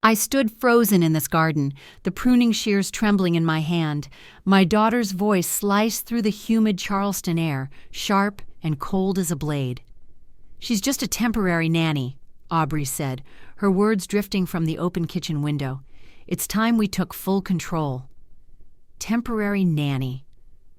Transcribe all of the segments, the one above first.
I stood frozen in this garden, the pruning shears trembling in my hand. My daughter's voice sliced through the humid Charleston air, sharp and cold as a blade. "She's just a temporary nanny," Aubrey said, her words drifting from the open kitchen window. "It's time we took full control." Temporary nanny.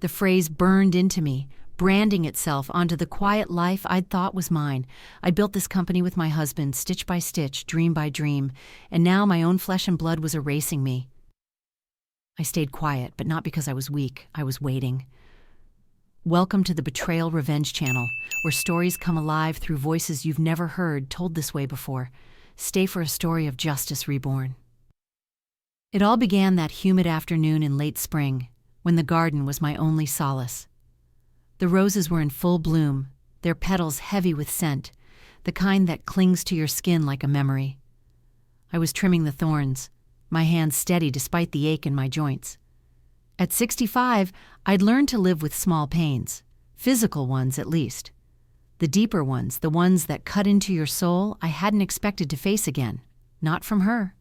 The phrase burned into me, branding itself onto the quiet life I'd thought was mine. I'd built this company with my husband, stitch by stitch, dream by dream, and now my own flesh and blood was erasing me. I stayed quiet, but not because I was weak. I was waiting. Welcome to the Betrayal Revenge channel, where stories come alive through voices you've never heard told this way before. Stay for a story of justice reborn. It all began that humid afternoon in late spring, when the garden was my only solace. The roses were in full bloom, their petals heavy with scent, the kind that clings to your skin like a memory. I was trimming the thorns, my hands steady despite the ache in my joints. At 65, I'd learned to live with small pains, physical ones at least. The deeper ones, the ones that cut into your soul, I hadn't expected to face again, not from her.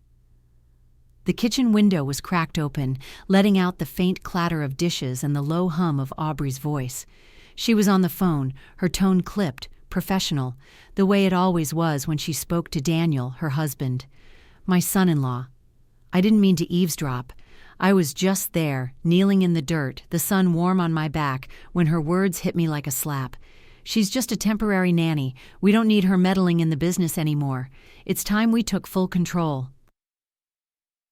The kitchen window was cracked open, letting out the faint clatter of dishes and the low hum of Aubrey's voice. She was on the phone, her tone clipped, professional, the way it always was when she spoke to Daniel, her husband. My son-in-law. I didn't mean to eavesdrop. I was just there, kneeling in the dirt, the sun warm on my back, when her words hit me like a slap. "She's just a temporary nanny. We don't need her meddling in the business anymore. It's time we took full control."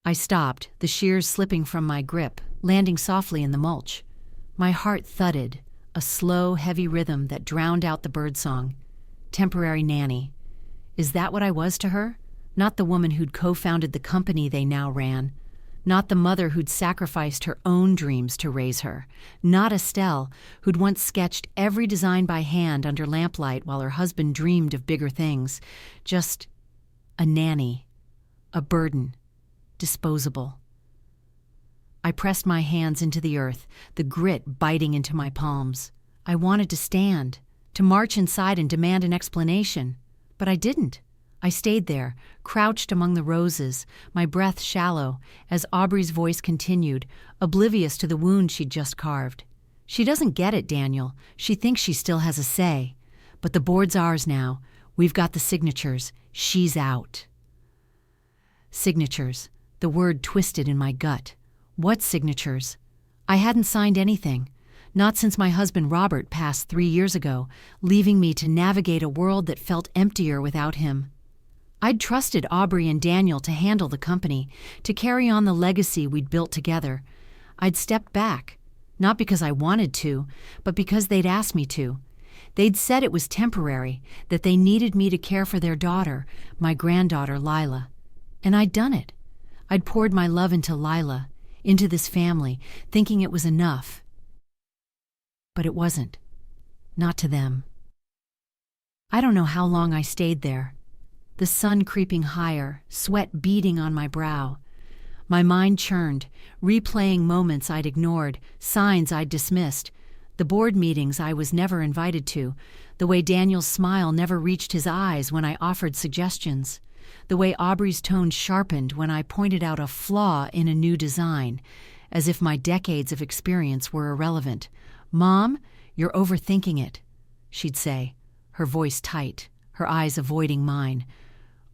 I stopped, the shears slipping from my grip, landing softly in the mulch. My heart thudded, a slow, heavy rhythm that drowned out the birdsong. Temporary nanny. Is that what I was to her? Not the woman who'd co-founded the company they now ran. Not the mother who'd sacrificed her own dreams to raise her. Not Estelle, who'd once sketched every design by hand under lamplight while her husband dreamed of bigger things. Just a nanny. A burden. Disposable. I pressed my hands into the earth, the grit biting into my palms. I wanted to stand, to march inside and demand an explanation. But I didn't. I stayed there, crouched among the roses, my breath shallow, as Aubrey's voice continued, oblivious to the wound she'd just carved. "She doesn't get it, Daniel. She thinks she still has a say. But the board's ours now. We've got the signatures. She's out." Signatures. The word twisted in my gut. What signatures? I hadn't signed anything. Not since my husband Robert passed 3 years ago, leaving me to navigate a world that felt emptier without him. I'd trusted Aubrey and Daniel to handle the company, to carry on the legacy we'd built together. I'd stepped back, not because I wanted to, but because they'd asked me to. They'd said it was temporary, that they needed me to care for their daughter, my granddaughter Lila. And I'd done it. I'd poured my love into Lila, into this family, thinking it was enough. But it wasn't. Not to them. I don't know how long I stayed there. The sun creeping higher, sweat beading on my brow. My mind churned, replaying moments I'd ignored, signs I'd dismissed, the board meetings I was never invited to, the way Daniel's smile never reached his eyes when I offered suggestions, the way Aubrey's tone sharpened when I pointed out a flaw in a new design, as if my decades of experience were irrelevant. "Mom, you're overthinking it," she'd say, her voice tight, her eyes avoiding mine.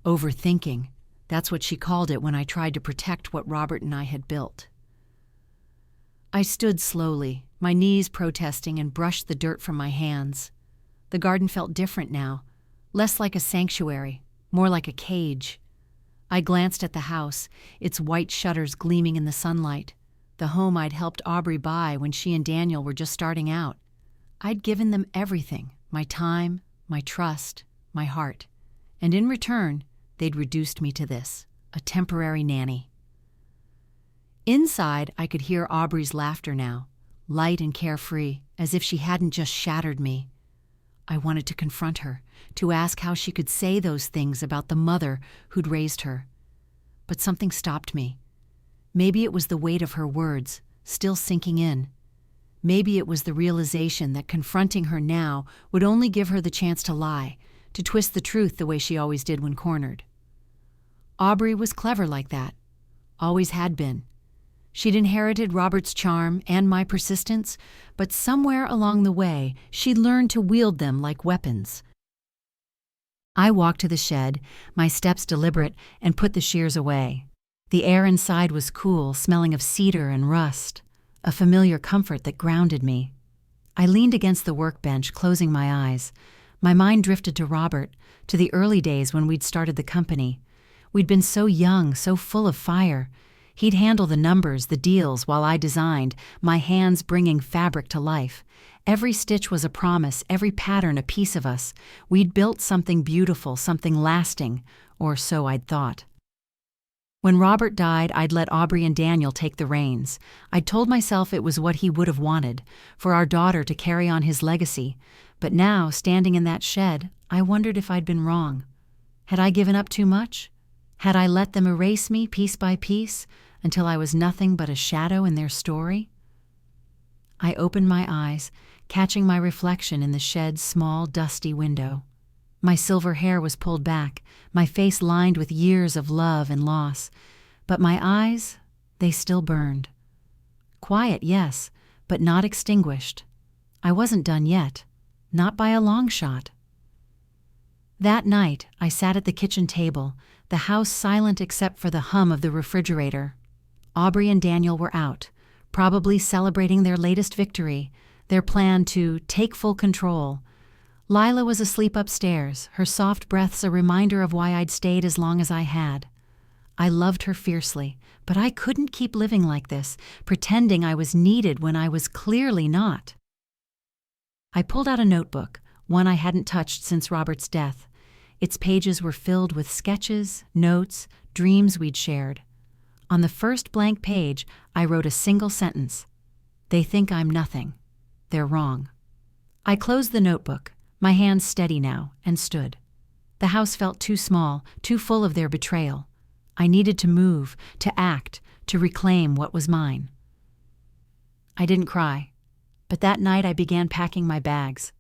Overthinking. That's what she called it when I tried to protect what Robert and I had built. I stood slowly, my knees protesting, and brushed the dirt from my hands. The garden felt different now, less like a sanctuary, more like a cage. I glanced at the house, its white shutters gleaming in the sunlight, the home I'd helped Aubrey buy when she and Daniel were just starting out. I'd given them everything, my time, my trust, my heart. And in return, they'd reduced me to this, a temporary nanny. Inside, I could hear Aubrey's laughter now, light and carefree, as if she hadn't just shattered me. I wanted to confront her, to ask how she could say those things about the mother who'd raised her. But something stopped me. Maybe it was the weight of her words, still sinking in. Maybe it was the realization that confronting her now would only give her the chance to lie, to twist the truth the way she always did when cornered. Aubrey was clever like that. Always had been. She'd inherited Robert's charm and my persistence, but somewhere along the way, she'd learned to wield them like weapons. I walked to the shed, my steps deliberate, and put the shears away. The air inside was cool, smelling of cedar and rust, a familiar comfort that grounded me. I leaned against the workbench, closing my eyes. My mind drifted to Robert, to the early days when we'd started the company. We'd been so young, so full of fire. He'd handle the numbers, the deals, while I designed, my hands bringing fabric to life. Every stitch was a promise, every pattern a piece of us. We'd built something beautiful, something lasting, or so I'd thought. When Robert died, I'd let Aubrey and Daniel take the reins. I'd told myself it was what he would have wanted, for our daughter to carry on his legacy. But now, standing in that shed, I wondered if I'd been wrong. Had I given up too much? Had I let them erase me piece by piece, until I was nothing but a shadow in their story? I opened my eyes, catching my reflection in the shed's small, dusty window. My silver hair was pulled back, my face lined with years of love and loss. But my eyes, they still burned. Quiet, yes, but not extinguished. I wasn't done yet, not by a long shot. That night, I sat at the kitchen table, the house silent except for the hum of the refrigerator. Aubrey and Daniel were out, probably celebrating their latest victory, their plan to take full control. Lila was asleep upstairs, her soft breaths a reminder of why I'd stayed as long as I had. I loved her fiercely, but I couldn't keep living like this, pretending I was needed when I was clearly not. I pulled out a notebook, one I hadn't touched since Robert's death. Its pages were filled with sketches, notes, dreams we'd shared. On the first blank page, I wrote a single sentence. They think I'm nothing. They're wrong. I closed the notebook, my hands steady now, and stood. The house felt too small, too full of their betrayal. I needed to move, to act, to reclaim what was mine. I didn't cry, but that night I began packing my bags.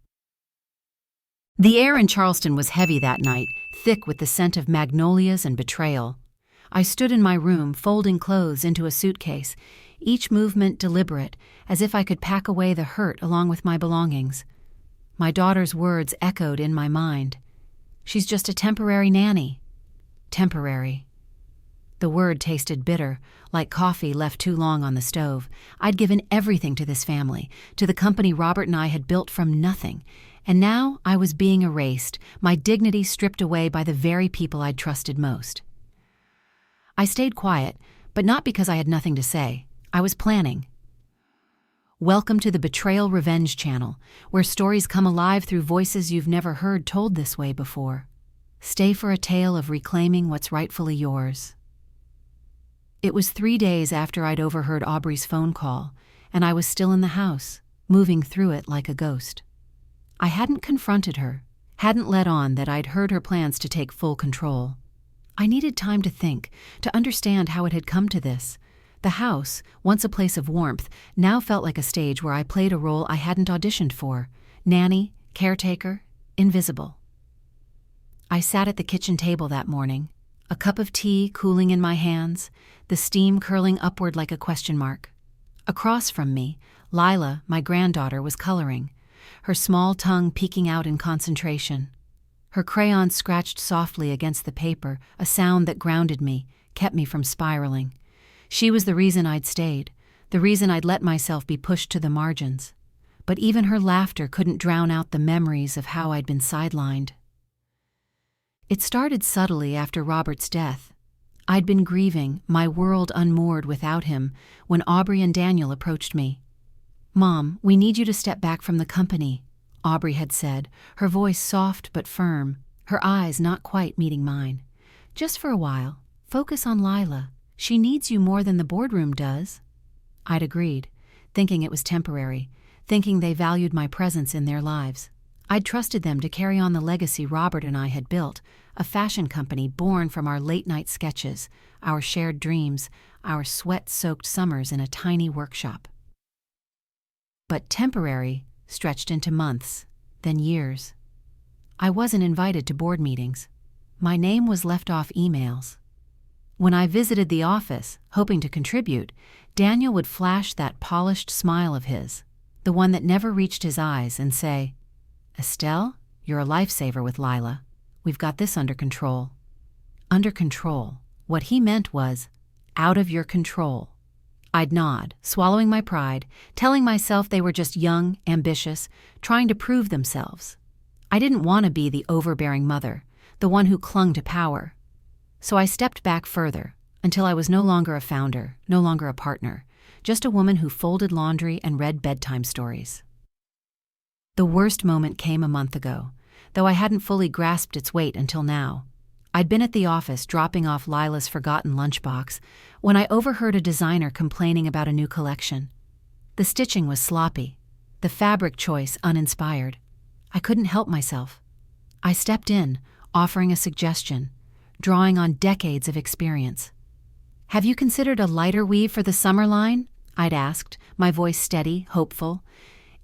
The air in Charleston was heavy that night, thick with the scent of magnolias and betrayal. I stood in my room, folding clothes into a suitcase, each movement deliberate, as if I could pack away the hurt along with my belongings. My daughter's words echoed in my mind. She's just a temporary nanny. Temporary. The word tasted bitter, like coffee left too long on the stove. I'd given everything to this family, to the company Robert and I had built from nothing, and now I was being erased, my dignity stripped away by the very people I'd trusted most. I stayed quiet, but not because I had nothing to say. I was planning. Welcome to the Betrayal Revenge channel, where stories come alive through voices you've never heard told this way before. Stay for a tale of reclaiming what's rightfully yours. It was 3 days after I'd overheard Aubrey's phone call, and I was still in the house, moving through it like a ghost. I hadn't confronted her, hadn't let on that I'd heard her plans to take full control. I needed time to think, to understand how it had come to this. The house, once a place of warmth, now felt like a stage where I played a role I hadn't auditioned for. Nanny, caretaker, invisible. I sat at the kitchen table that morning, a cup of tea cooling in my hands, the steam curling upward like a question mark. Across from me, Lila, my granddaughter, was coloring, her small tongue peeking out in concentration. Her crayon scratched softly against the paper, a sound that grounded me, kept me from spiraling. She was the reason I'd stayed, the reason I'd let myself be pushed to the margins. But even her laughter couldn't drown out the memories of how I'd been sidelined. It started subtly after Robert's death. I'd been grieving, my world unmoored without him, when Aubrey and Daniel approached me. "Mom, we need you to step back from the company," Aubrey had said, her voice soft but firm, her eyes not quite meeting mine. "Just for a while. Focus on Lila. She needs you more than the boardroom does." I'd agreed, thinking it was temporary, thinking they valued my presence in their lives. I'd trusted them to carry on the legacy Robert and I had built, a fashion company born from our late-night sketches, our shared dreams, our sweat-soaked summers in a tiny workshop. But temporary stretched into months, then years. I wasn't invited to board meetings. My name was left off emails. When I visited the office, hoping to contribute, Daniel would flash that polished smile of his, the one that never reached his eyes, and say, "Estelle, you're a lifesaver with Lila. We've got this under control." Under control. What he meant was, out of your control. I'd nod, swallowing my pride, telling myself they were just young, ambitious, trying to prove themselves. I didn't want to be the overbearing mother, the one who clung to power. So I stepped back further, until I was no longer a founder, no longer a partner, just a woman who folded laundry and read bedtime stories. The worst moment came a month ago, though I hadn't fully grasped its weight until now. I'd been at the office dropping off Lila's forgotten lunchbox when I overheard a designer complaining about a new collection. The stitching was sloppy, the fabric choice uninspired. I couldn't help myself. I stepped in, offering a suggestion, drawing on decades of experience. "Have you considered a lighter weave for the summer line?" I'd asked, my voice steady, hopeful.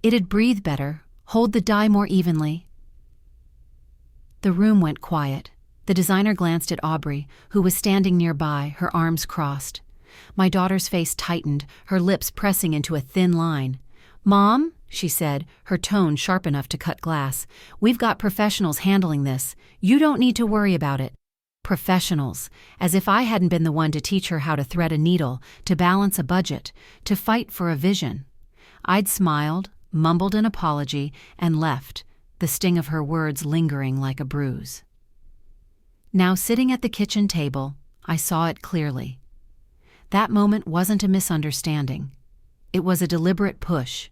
It'd breathe better, hold the dye more evenly. The room went quiet. The designer glanced at Aubrey, who was standing nearby, her arms crossed. My daughter's face tightened, her lips pressing into a thin line. "Mom," she said, her tone sharp enough to cut glass, "we've got professionals handling this. You don't need to worry about it." Professionals, as if I hadn't been the one to teach her how to thread a needle, to balance a budget, to fight for a vision. I'd smiled, mumbled an apology, and left, the sting of her words lingering like a bruise. Now sitting at the kitchen table, I saw it clearly. That moment wasn't a misunderstanding. It was a deliberate push,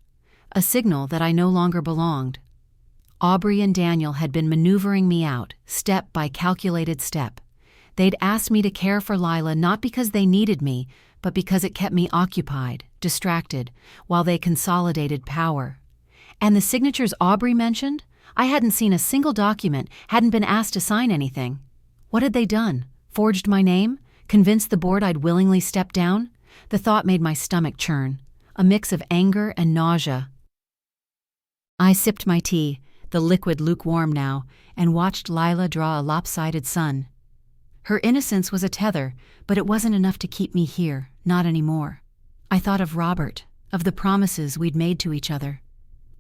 a signal that I no longer belonged. Aubrey and Daniel had been maneuvering me out, step by calculated step. They'd asked me to care for Lila not because they needed me, but because it kept me occupied, distracted, while they consolidated power. And the signatures Aubrey mentioned? I hadn't seen a single document, hadn't been asked to sign anything. What had they done? Forged my name? Convinced the board I'd willingly step down? The thought made my stomach churn, a mix of anger and nausea. I sipped my tea, the liquid lukewarm now, and watched Lila draw a lopsided sun. Her innocence was a tether, but it wasn't enough to keep me here, not anymore. I thought of Robert, of the promises we'd made to each other.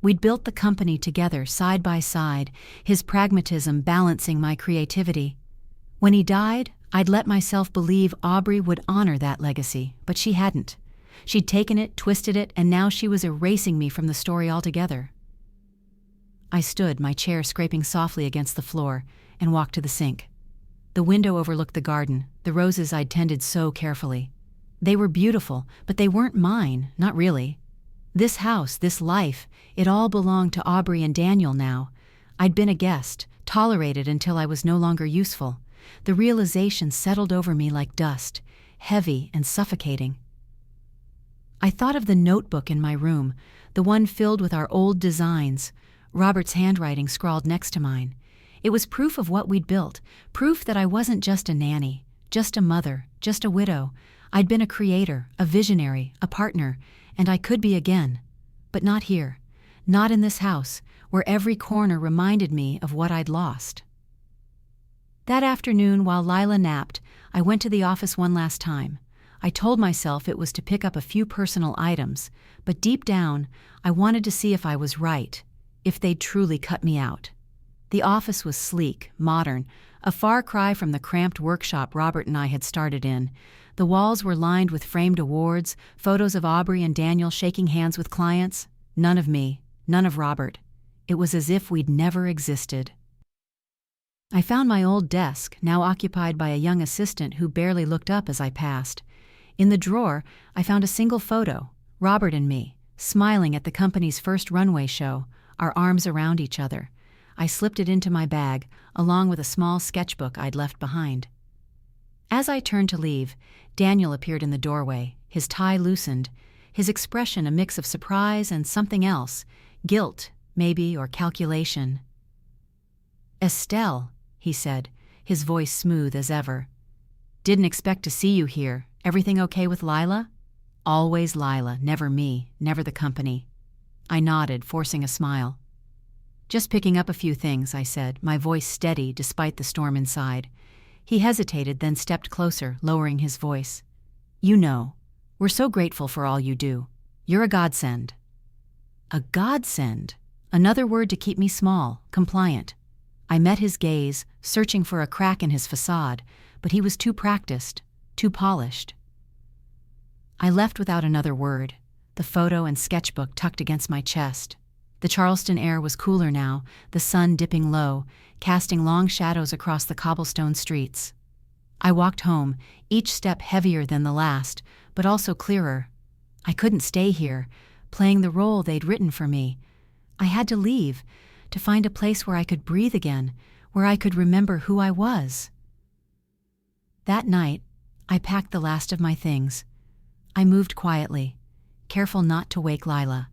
We'd built the company together, side by side, his pragmatism balancing my creativity. When he died, I'd let myself believe Aubrey would honor that legacy, but she hadn't. She'd taken it, twisted it, and now she was erasing me from the story altogether. I stood, my chair scraping softly against the floor, and walked to the sink. The window overlooked the garden, the roses I'd tended so carefully. They were beautiful, but they weren't mine, not really. This house, this life, it all belonged to Aubrey and Daniel now. I'd been a guest, tolerated until I was no longer useful. The realization settled over me like dust, heavy and suffocating. I thought of the notebook in my room, the one filled with our old designs, Robert's handwriting scrawled next to mine. It was proof of what we'd built, proof that I wasn't just a nanny, just a mother, just a widow. I'd been a creator, a visionary, a partner, and I could be again. But not here, not in this house, where every corner reminded me of what I'd lost. That afternoon, while Lila napped, I went to the office one last time. I told myself it was to pick up a few personal items, but deep down, I wanted to see if I was right, if they'd truly cut me out. The office was sleek, modern, a far cry from the cramped workshop Robert and I had started in. The walls were lined with framed awards, photos of Aubrey and Daniel shaking hands with clients. None of me, none of Robert. It was as if we'd never existed. I found my old desk, now occupied by a young assistant who barely looked up as I passed. In the drawer, I found a single photo, Robert and me, smiling at the company's first runway show, our arms around each other. I slipped it into my bag, along with a small sketchbook I'd left behind. As I turned to leave, Daniel appeared in the doorway, his tie loosened, his expression a mix of surprise and something else, guilt, maybe, or calculation. "Estelle," he said, his voice smooth as ever. "Didn't expect to see you here. Everything okay with Lila?" Always Lila, never me, never the company. I nodded, forcing a smile. "Just picking up a few things," I said, my voice steady despite the storm inside. He hesitated, then stepped closer, lowering his voice. "You know, we're so grateful for all you do. You're a godsend." A godsend? Another word to keep me small, compliant. I met his gaze, searching for a crack in his facade, but he was too practiced, too polished. I left without another word, the photo and sketchbook tucked against my chest. The Charleston air was cooler now, the sun dipping low, casting long shadows across the cobblestone streets. I walked home, each step heavier than the last, but also clearer. I couldn't stay here, playing the role they'd written for me. I had to leave, to find a place where I could breathe again, where I could remember who I was. That night, I packed the last of my things. I moved quietly, careful not to wake Lila.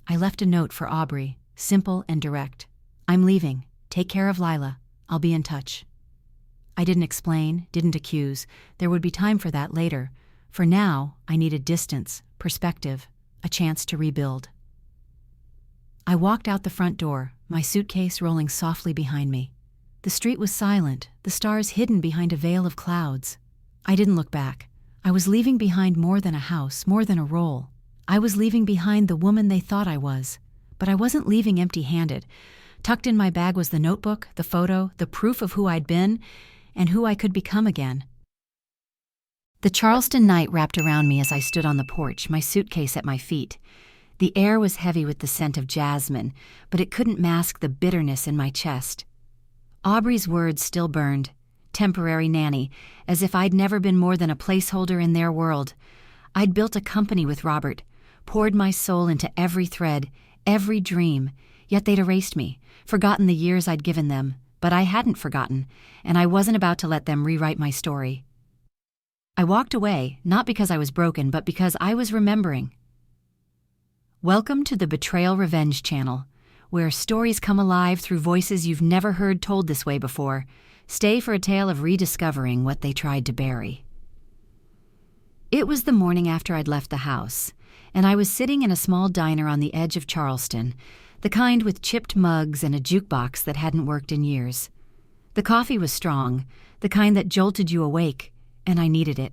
I left a note for Aubrey, simple and direct. "I'm leaving. Take care of Lila. I'll be in touch." I didn't explain, didn't accuse. There would be time for that later. For now, I needed distance, perspective, a chance to rebuild. I walked out the front door, my suitcase rolling softly behind me. The street was silent, the stars hidden behind a veil of clouds. I didn't look back. I was leaving behind more than a house, more than a role. I was leaving behind the woman they thought I was. But I wasn't leaving empty-handed. Tucked in my bag was the notebook, the photo, the proof of who I'd been, and who I could become again. The Charleston night wrapped around me as I stood on the porch, my suitcase at my feet. The air was heavy with the scent of jasmine, but it couldn't mask the bitterness in my chest. Aubrey's words still burned. Temporary nanny, as if I'd never been more than a placeholder in their world. I'd built a company with Robert, poured my soul into every thread, every dream, yet they'd erased me, forgotten the years I'd given them. But I hadn't forgotten, and I wasn't about to let them rewrite my story. I walked away, not because I was broken, but because I was remembering. Welcome to the Betrayal Revenge channel, where stories come alive through voices you've never heard told this way before. Stay for a tale of rediscovering what they tried to bury. It was the morning after I'd left the house, and I was sitting in a small diner on the edge of Charleston, the kind with chipped mugs and a jukebox that hadn't worked in years. The coffee was strong, the kind that jolted you awake, and I needed it.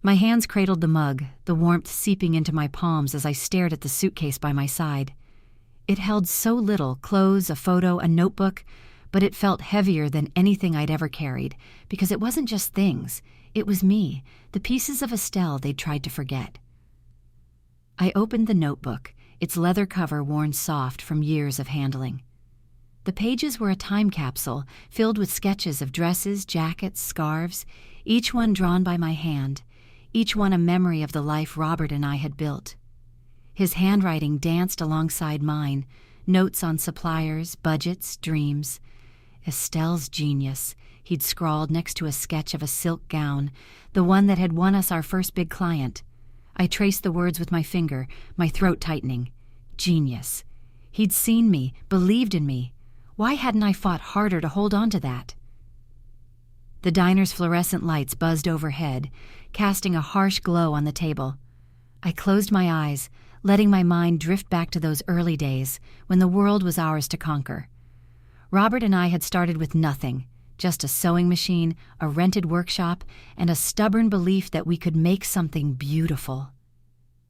My hands cradled the mug, the warmth seeping into my palms as I stared at the suitcase by my side. It held so little, clothes, a photo, a notebook, but it felt heavier than anything I'd ever carried, because it wasn't just things, it was me, the pieces of Estelle they'd tried to forget. I opened the notebook, its leather cover worn soft from years of handling. The pages were a time capsule filled with sketches of dresses, jackets, scarves, each one drawn by my hand, each one a memory of the life Robert and I had built. His handwriting danced alongside mine, notes on suppliers, budgets, dreams. Estelle's genius, he'd scrawled next to a sketch of a silk gown, the one that had won us our first big client. I traced the words with my finger, my throat tightening. Genius. He'd seen me, believed in me. Why hadn't I fought harder to hold on to that? The diner's fluorescent lights buzzed overhead, casting a harsh glow on the table. I closed my eyes, letting my mind drift back to those early days when the world was ours to conquer. Robert and I had started with nothing, just a sewing machine, a rented workshop, and a stubborn belief that we could make something beautiful.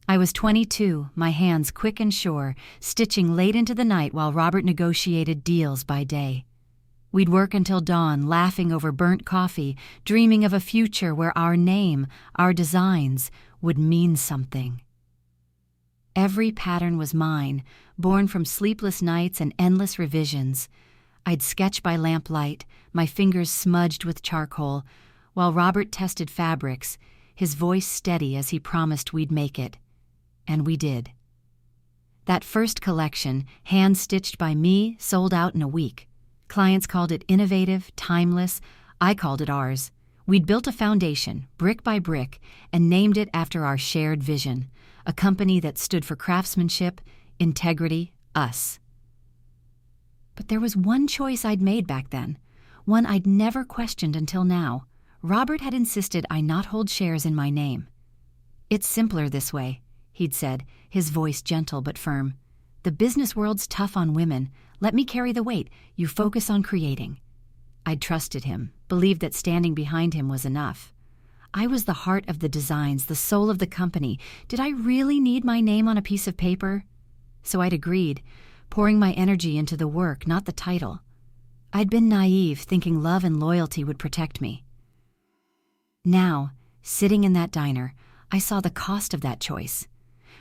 I was 22, my hands quick and sure, stitching late into the night while Robert negotiated deals by day. We'd work until dawn, laughing over burnt coffee, dreaming of a future where our name, our designs, would mean something. Every pattern was mine, born from sleepless nights and endless revisions. I'd sketch by lamplight, my fingers smudged with charcoal, while Robert tested fabrics, his voice steady as he promised we'd make it. And we did. That first collection, hand-stitched by me, sold out in a week. Clients called it innovative, timeless. I called it ours. We'd built a foundation, brick by brick, and named it after our shared vision, a company that stood for craftsmanship, integrity, us. But there was one choice I'd made back then, one I'd never questioned until now. Robert had insisted I not hold shares in my name. "It's simpler this way," he'd said, his voice gentle but firm. "The business world's tough on women. Let me carry the weight. You focus on creating." I'd trusted him, believed that standing behind him was enough. I was the heart of the designs, the soul of the company. Did I really need my name on a piece of paper? So I'd agreed, pouring my energy into the work, not the title. I'd been naive, thinking love and loyalty would protect me. Now, sitting in that diner, I saw the cost of that choice.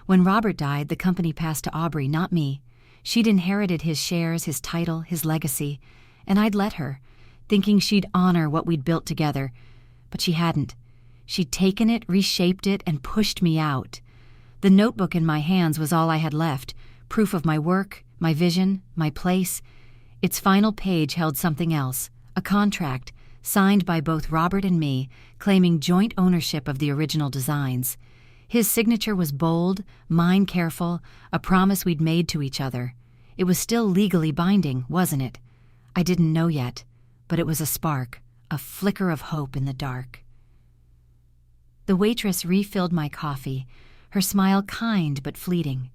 When Robert died, the company passed to Aubrey, not me. She'd inherited his shares, his title, his legacy, and I'd let her, thinking she'd honor what we'd built together. But she hadn't. She'd taken it, reshaped it, and pushed me out. The notebook in my hands was all I had left, proof of my work, my vision, my place. Its final page held something else, a contract, signed by both Robert and me, claiming joint ownership of the original designs. His signature was bold, mine careful, a promise we'd made to each other. It was still legally binding, wasn't it? I didn't know yet, but it was a spark, a flicker of hope in the dark. The waitress refilled my coffee, her smile kind but fleeting.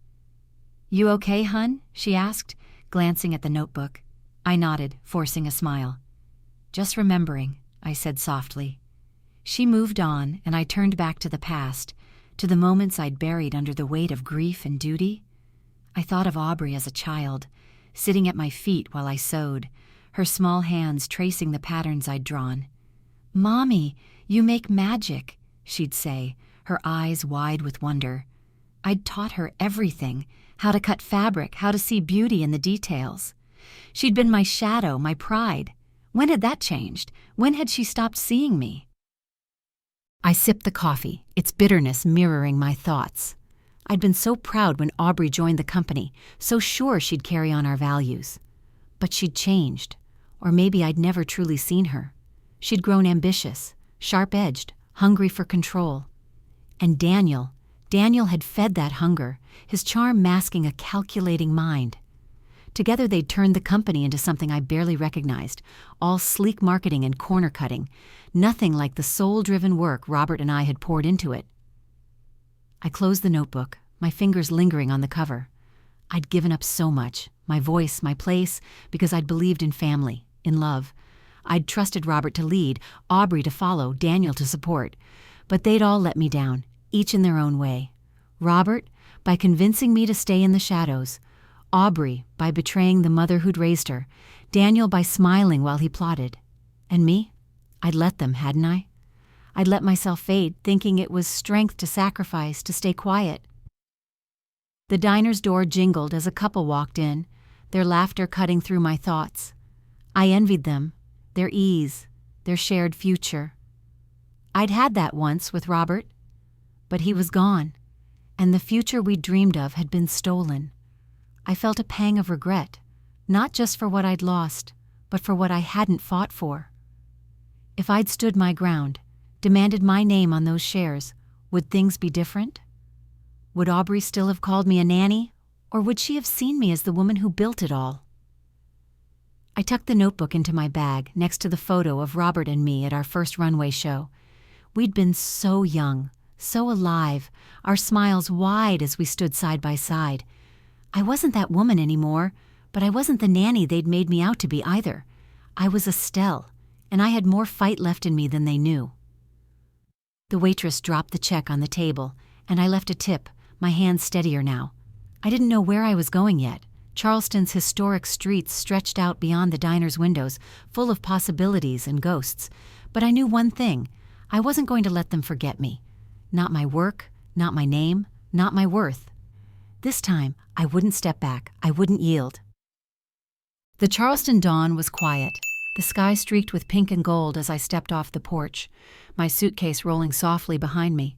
"You okay, hun?" she asked, glancing at the notebook. I nodded, forcing a smile. "Just remembering," I said softly. She moved on, and I turned back to the past, to the moments I'd buried under the weight of grief and duty. I thought of Aubrey as a child, sitting at my feet while I sewed, her small hands tracing the patterns I'd drawn. "Mommy, you make magic," she'd say, her eyes wide with wonder. I'd taught her everything, how to cut fabric, how to see beauty in the details. She'd been my shadow, my pride. When had that changed? When had she stopped seeing me? I sipped the coffee, its bitterness mirroring my thoughts. I'd been so proud when Aubrey joined the company, so sure she'd carry on our values. But she'd changed, or maybe I'd never truly seen her. She'd grown ambitious, sharp-edged, hungry for control. And Daniel had fed that hunger, his charm masking a calculating mind. Together they'd turned the company into something I barely recognized, all sleek marketing and corner-cutting, nothing like the soul-driven work Robert and I had poured into it. I closed the notebook, my fingers lingering on the cover. I'd given up so much, my voice, my place, because I'd believed in family, in love. I'd trusted Robert to lead, Aubrey to follow, Daniel to support. But they'd all let me down, each in their own way. Robert, by convincing me to stay in the shadows. Aubrey, by betraying the mother who'd raised her. Daniel, by smiling while he plotted. And me? I'd let them, hadn't I? I'd let myself fade, thinking it was strength to sacrifice, to stay quiet. The diner's door jingled as a couple walked in, their laughter cutting through my thoughts. I envied them, their ease, their shared future. I'd had that once with Robert, but he was gone, and the future we'd dreamed of had been stolen. I felt a pang of regret, not just for what I'd lost, but for what I hadn't fought for. If I'd stood my ground, demanded my name on those shares, would things be different? Would Aubrey still have called me a nanny, or would she have seen me as the woman who built it all? I tucked the notebook into my bag next to the photo of Robert and me at our first runway show. We'd been so young, so alive, our smiles wide as we stood side by side. I wasn't that woman anymore, but I wasn't the nanny they'd made me out to be either. I was Estelle, and I had more fight left in me than they knew. The waitress dropped the check on the table, and I left a tip, my hands steadier now. I didn't know where I was going yet. Charleston's historic streets stretched out beyond the diner's windows, full of possibilities and ghosts. But I knew one thing. I wasn't going to let them forget me. Not my work, not my name, not my worth. This time, I wouldn't step back. I wouldn't yield. The Charleston dawn was quiet, the sky streaked with pink and gold as I stepped off the porch, my suitcase rolling softly behind me.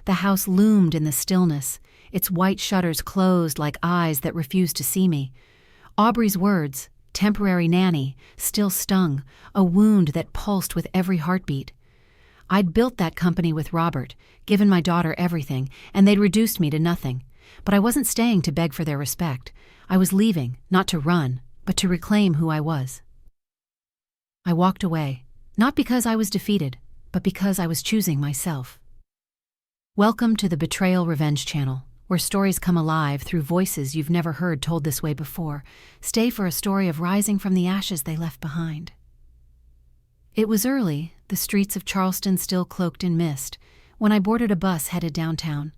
The house loomed in the stillness, its white shutters closed like eyes that refused to see me. Aubrey's words, temporary nanny, still stung, a wound that pulsed with every heartbeat. I'd built that company with Robert, given my daughter everything, and they'd reduced me to nothing. But I wasn't staying to beg for their respect. I was leaving, not to run, but to reclaim who I was. I walked away, not because I was defeated, but because I was choosing myself. Welcome to the Betrayal Revenge channel, where stories come alive through voices you've never heard told this way before. Stay for a story of rising from the ashes they left behind. It was early, the streets of Charleston still cloaked in mist, when I boarded a bus headed downtown.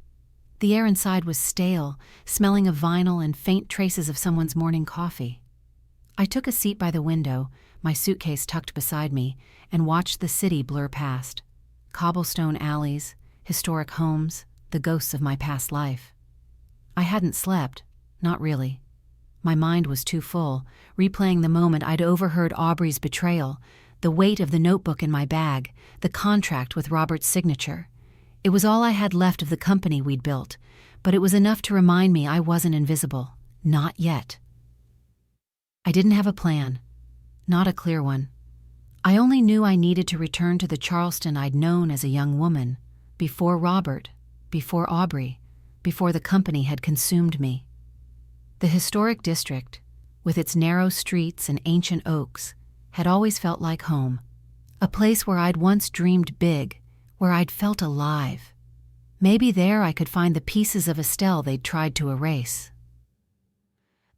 The air inside was stale, smelling of vinyl and faint traces of someone's morning coffee. I took a seat by the window, my suitcase tucked beside me, and watched the city blur past. Cobblestone alleys, historic homes, the ghosts of my past life. I hadn't slept, not really. My mind was too full, replaying the moment I'd overheard Aubrey's betrayal, the weight of the notebook in my bag, the contract with Robert's signature. It was all I had left of the company we'd built, but it was enough to remind me I wasn't invisible. Not yet. I didn't have a plan. Not a clear one. I only knew I needed to return to the Charleston I'd known as a young woman, before Robert, before Aubrey, before the company had consumed me. The historic district, with its narrow streets and ancient oaks, had always felt like home, a place where I'd once dreamed big, where I'd felt alive. Maybe there I could find the pieces of Estelle they'd tried to erase.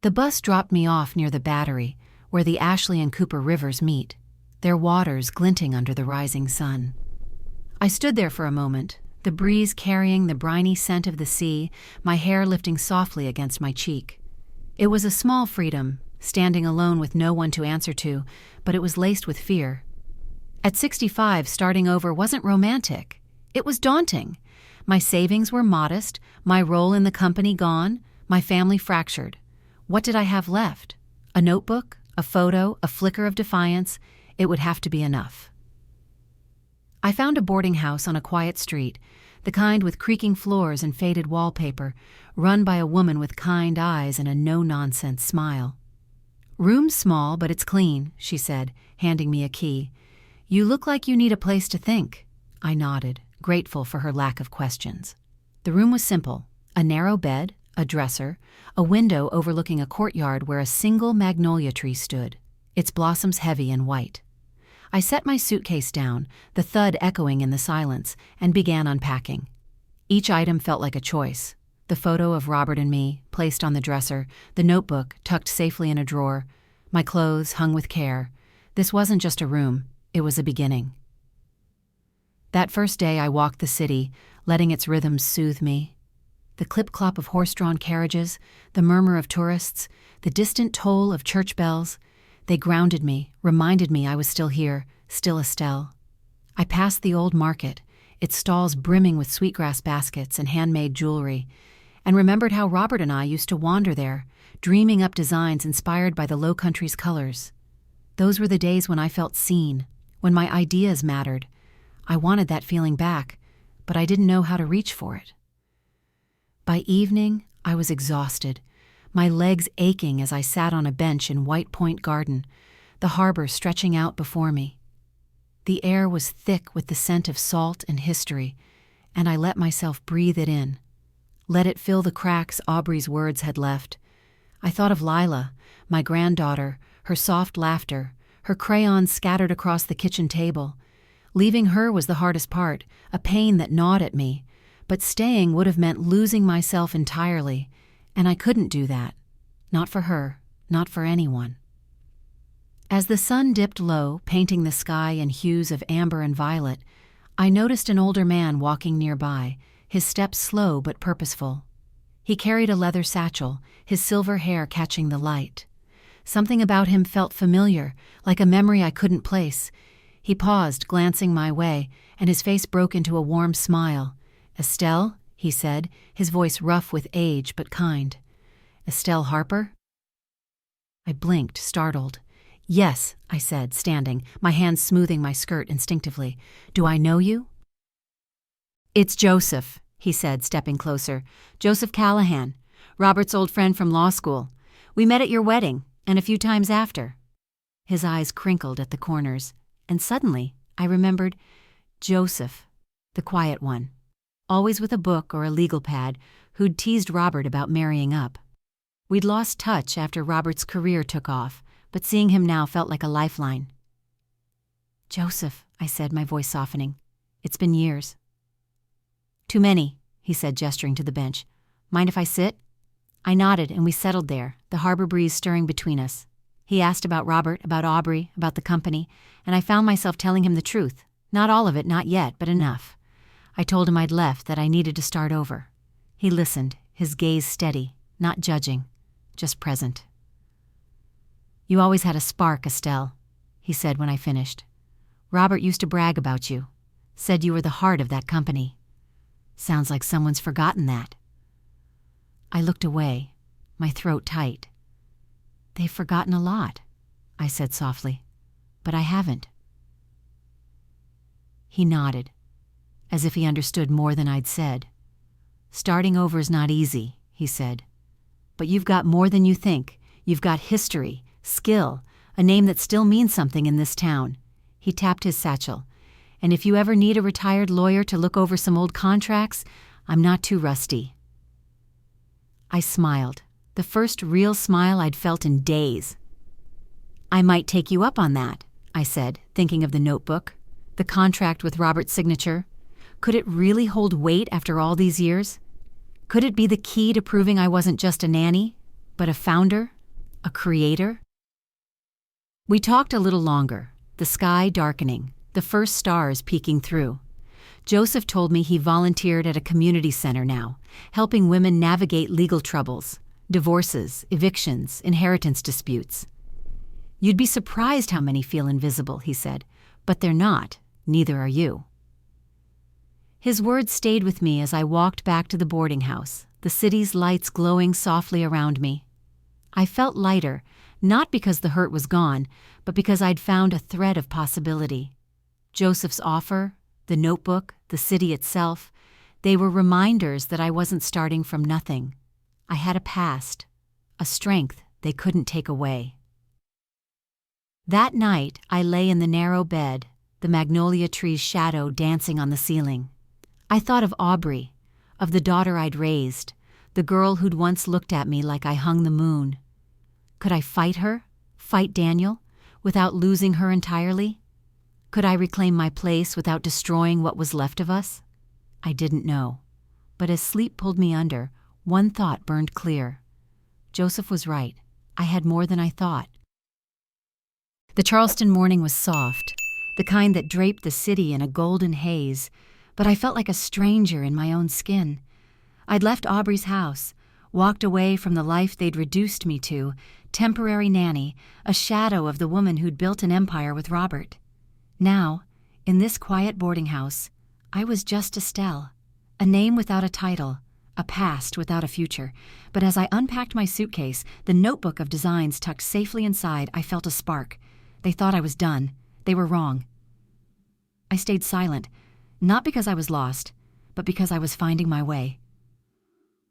The bus dropped me off near the Battery, where the Ashley and Cooper rivers meet, their waters glinting under the rising sun. I stood there for a moment, the breeze carrying the briny scent of the sea, my hair lifting softly against my cheek. It was a small freedom, standing alone with no one to answer to, but it was laced with fear. At 65, starting over wasn't romantic. It was daunting. My savings were modest, my role in the company gone, my family fractured. What did I have left? A notebook, a photo, a flicker of defiance. It would have to be enough. I found a boarding house on a quiet street, the kind with creaking floors and faded wallpaper, run by a woman with kind eyes and a no-nonsense smile. "Room's small, but it's clean," she said, handing me a key. "You look like you need a place to think." I nodded, grateful for her lack of questions. The room was simple: a narrow bed, a dresser, a window overlooking a courtyard where a single magnolia tree stood, its blossoms heavy and white. I set my suitcase down, the thud echoing in the silence, and began unpacking. Each item felt like a choice: the photo of Robert and me, placed on the dresser, the notebook tucked safely in a drawer, my clothes hung with care. This wasn't just a room, it was a beginning. That first day I walked the city, letting its rhythms soothe me. The clip-clop of horse-drawn carriages, the murmur of tourists, the distant toll of church bells, they grounded me, reminded me I was still here, still Estelle. I passed the old market, its stalls brimming with sweetgrass baskets and handmade jewelry, and remembered how Robert and I used to wander there, dreaming up designs inspired by the Low Country's colors. Those were the days when I felt seen, when my ideas mattered. I wanted that feeling back, but I didn't know how to reach for it. By evening, I was exhausted, my legs aching as I sat on a bench in White Point Garden, the harbor stretching out before me. The air was thick with the scent of salt and history, and I let myself breathe it in. Let it fill the cracks Aubrey's words had left. I thought of Lila, my granddaughter, her soft laughter, her crayons scattered across the kitchen table. Leaving her was the hardest part, a pain that gnawed at me, but staying would have meant losing myself entirely, and I couldn't do that. Not for her, not for anyone. As the sun dipped low, painting the sky in hues of amber and violet, I noticed an older man walking nearby, his steps slow but purposeful. He carried a leather satchel, his silver hair catching the light. Something about him felt familiar, like a memory I couldn't place. He paused, glancing my way, and his face broke into a warm smile. "Estelle?" he said, his voice rough with age but kind. "Estelle Harper?" I blinked, startled. "Yes," I said, standing, my hands smoothing my skirt instinctively. "Do I know you?" "It's Joseph," he said, stepping closer. "Joseph Callahan, Robert's old friend from law school. We met at your wedding, and a few times after." His eyes crinkled at the corners, and suddenly I remembered Joseph, the quiet one, always with a book or a legal pad, who'd teased Robert about marrying up. We'd lost touch after Robert's career took off, but seeing him now felt like a lifeline. "Joseph," I said, my voice softening. "It's been years." "Too many," he said, gesturing to the bench. "Mind if I sit?" I nodded, and we settled there, the harbor breeze stirring between us. He asked about Robert, about Aubrey, about the company, and I found myself telling him the truth. Not all of it, not yet, but enough. I told him I'd left, that I needed to start over. He listened, his gaze steady, not judging, just present. "You always had a spark, Estelle," he said when I finished. "Robert used to brag about you, said you were the heart of that company. Sounds like someone's forgotten that." I looked away, my throat tight. "They've forgotten a lot," I said softly, "but I haven't." He nodded, as if he understood more than I'd said. "Starting over is not easy," he said. "But you've got more than you think. You've got history, skill, a name that still means something in this town." He tapped his satchel. "And if you ever need a retired lawyer to look over some old contracts, I'm not too rusty." I smiled, the first real smile I'd felt in days. "I might take you up on that," I said, thinking of the notebook, the contract with Robert's signature. Could it really hold weight after all these years? Could it be the key to proving I wasn't just a nanny, but a founder, a creator? We talked a little longer, the sky darkening, the first stars peeking through. Joseph told me he volunteered at a community center now, helping women navigate legal troubles, divorces, evictions, inheritance disputes. "You'd be surprised how many feel invisible," he said, "but they're not. Neither are you." His words stayed with me as I walked back to the boarding house, the city's lights glowing softly around me. I felt lighter, not because the hurt was gone, but because I'd found a thread of possibility. Joseph's offer, the notebook, the city itself, they were reminders that I wasn't starting from nothing. I had a past, a strength they couldn't take away. That night, I lay in the narrow bed, the magnolia tree's shadow dancing on the ceiling. I thought of Aubrey, of the daughter I'd raised, the girl who'd once looked at me like I hung the moon. Could I fight her, fight Daniel, without losing her entirely? Could I reclaim my place without destroying what was left of us? I didn't know. But as sleep pulled me under, one thought burned clear. Joseph was right. I had more than I thought. The Charleston morning was soft, the kind that draped the city in a golden haze, but I felt like a stranger in my own skin. I'd left Aubrey's house, walked away from the life they'd reduced me to, temporary nanny, a shadow of the woman who'd built an empire with Robert. Now, in this quiet boarding house, I was just Estelle, a name without a title, a past without a future. But as I unpacked my suitcase, the notebook of designs tucked safely inside, I felt a spark. They thought I was done. They were wrong. I stayed silent, not because I was lost, but because I was finding my way.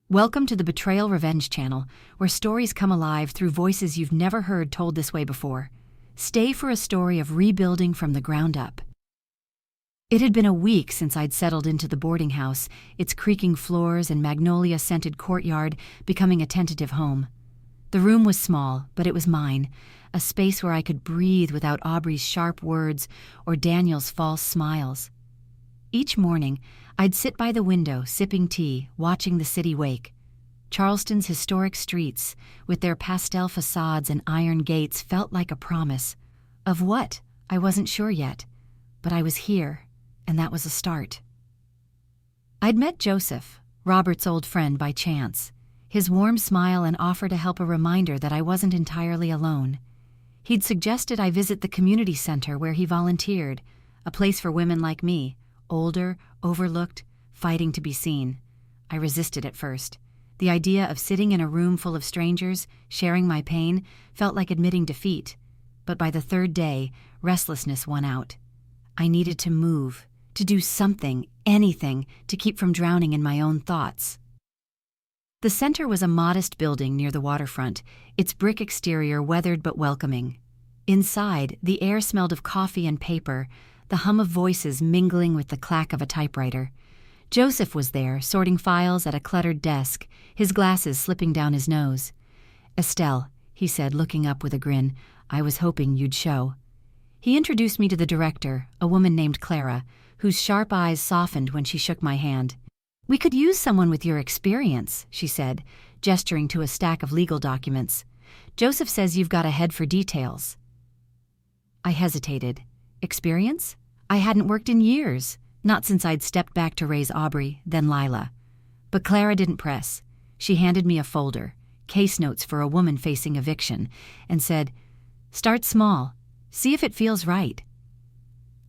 Welcome to the Betrayal Revenge channel, where stories come alive through voices you've never heard told this way before. Stay for a story of rebuilding from the ground up. It had been a week since I'd settled into the boarding house, its creaking floors and magnolia-scented courtyard becoming a tentative home. The room was small, but it was mine, a space where I could breathe without Aubrey's sharp words or Daniel's false smiles. Each morning, I'd sit by the window, sipping tea, watching the city wake. Charleston's historic streets, with their pastel facades and iron gates, felt like a promise. Of what? I wasn't sure yet. But I was here, and that was a start. I'd met Joseph, Robert's old friend, by chance. His warm smile and offer to help a reminder that I wasn't entirely alone. He'd suggested I visit the community center where he volunteered, a place for women like me, older, overlooked, fighting to be seen. I resisted at first. The idea of sitting in a room full of strangers, sharing my pain, felt like admitting defeat. But by the third day, restlessness won out. I needed to move, to do something, anything, to keep from drowning in my own thoughts. The center was a modest building near the waterfront, its brick exterior weathered but welcoming. Inside, the air smelled of coffee and paper, the hum of voices mingling with the clack of a typewriter. Joseph was there, sorting files at a cluttered desk, his glasses slipping down his nose. "Estelle," he said, looking up with a grin, "I was hoping you'd show." He introduced me to the director, a woman named Clara, whose sharp eyes softened when she shook my hand. "We could use someone with your experience," she said, gesturing to a stack of legal documents. Joseph says you've got a head for details. I hesitated. Experience? I hadn't worked in years, not since I'd stepped back to raise Aubrey, then Lila. But Clara didn't press. She handed me a folder, case notes for a woman facing eviction, and said, "Start small. See if it feels right."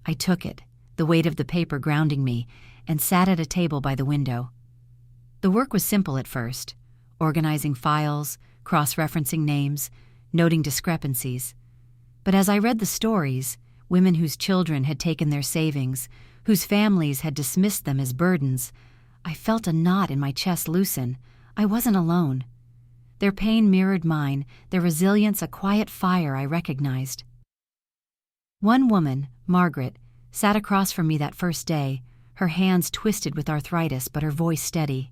I took it, the weight of the paper grounding me, and sat at a table by the window. The work was simple at first, organizing files, cross-referencing names, noting discrepancies. But as I read the stories, women whose children had taken their savings, whose families had dismissed them as burdens, I felt a knot in my chest loosen. I wasn't alone. Their pain mirrored mine, their resilience a quiet fire I recognized. One woman, Margaret, sat across from me that first day, her hands twisted with arthritis but her voice steady.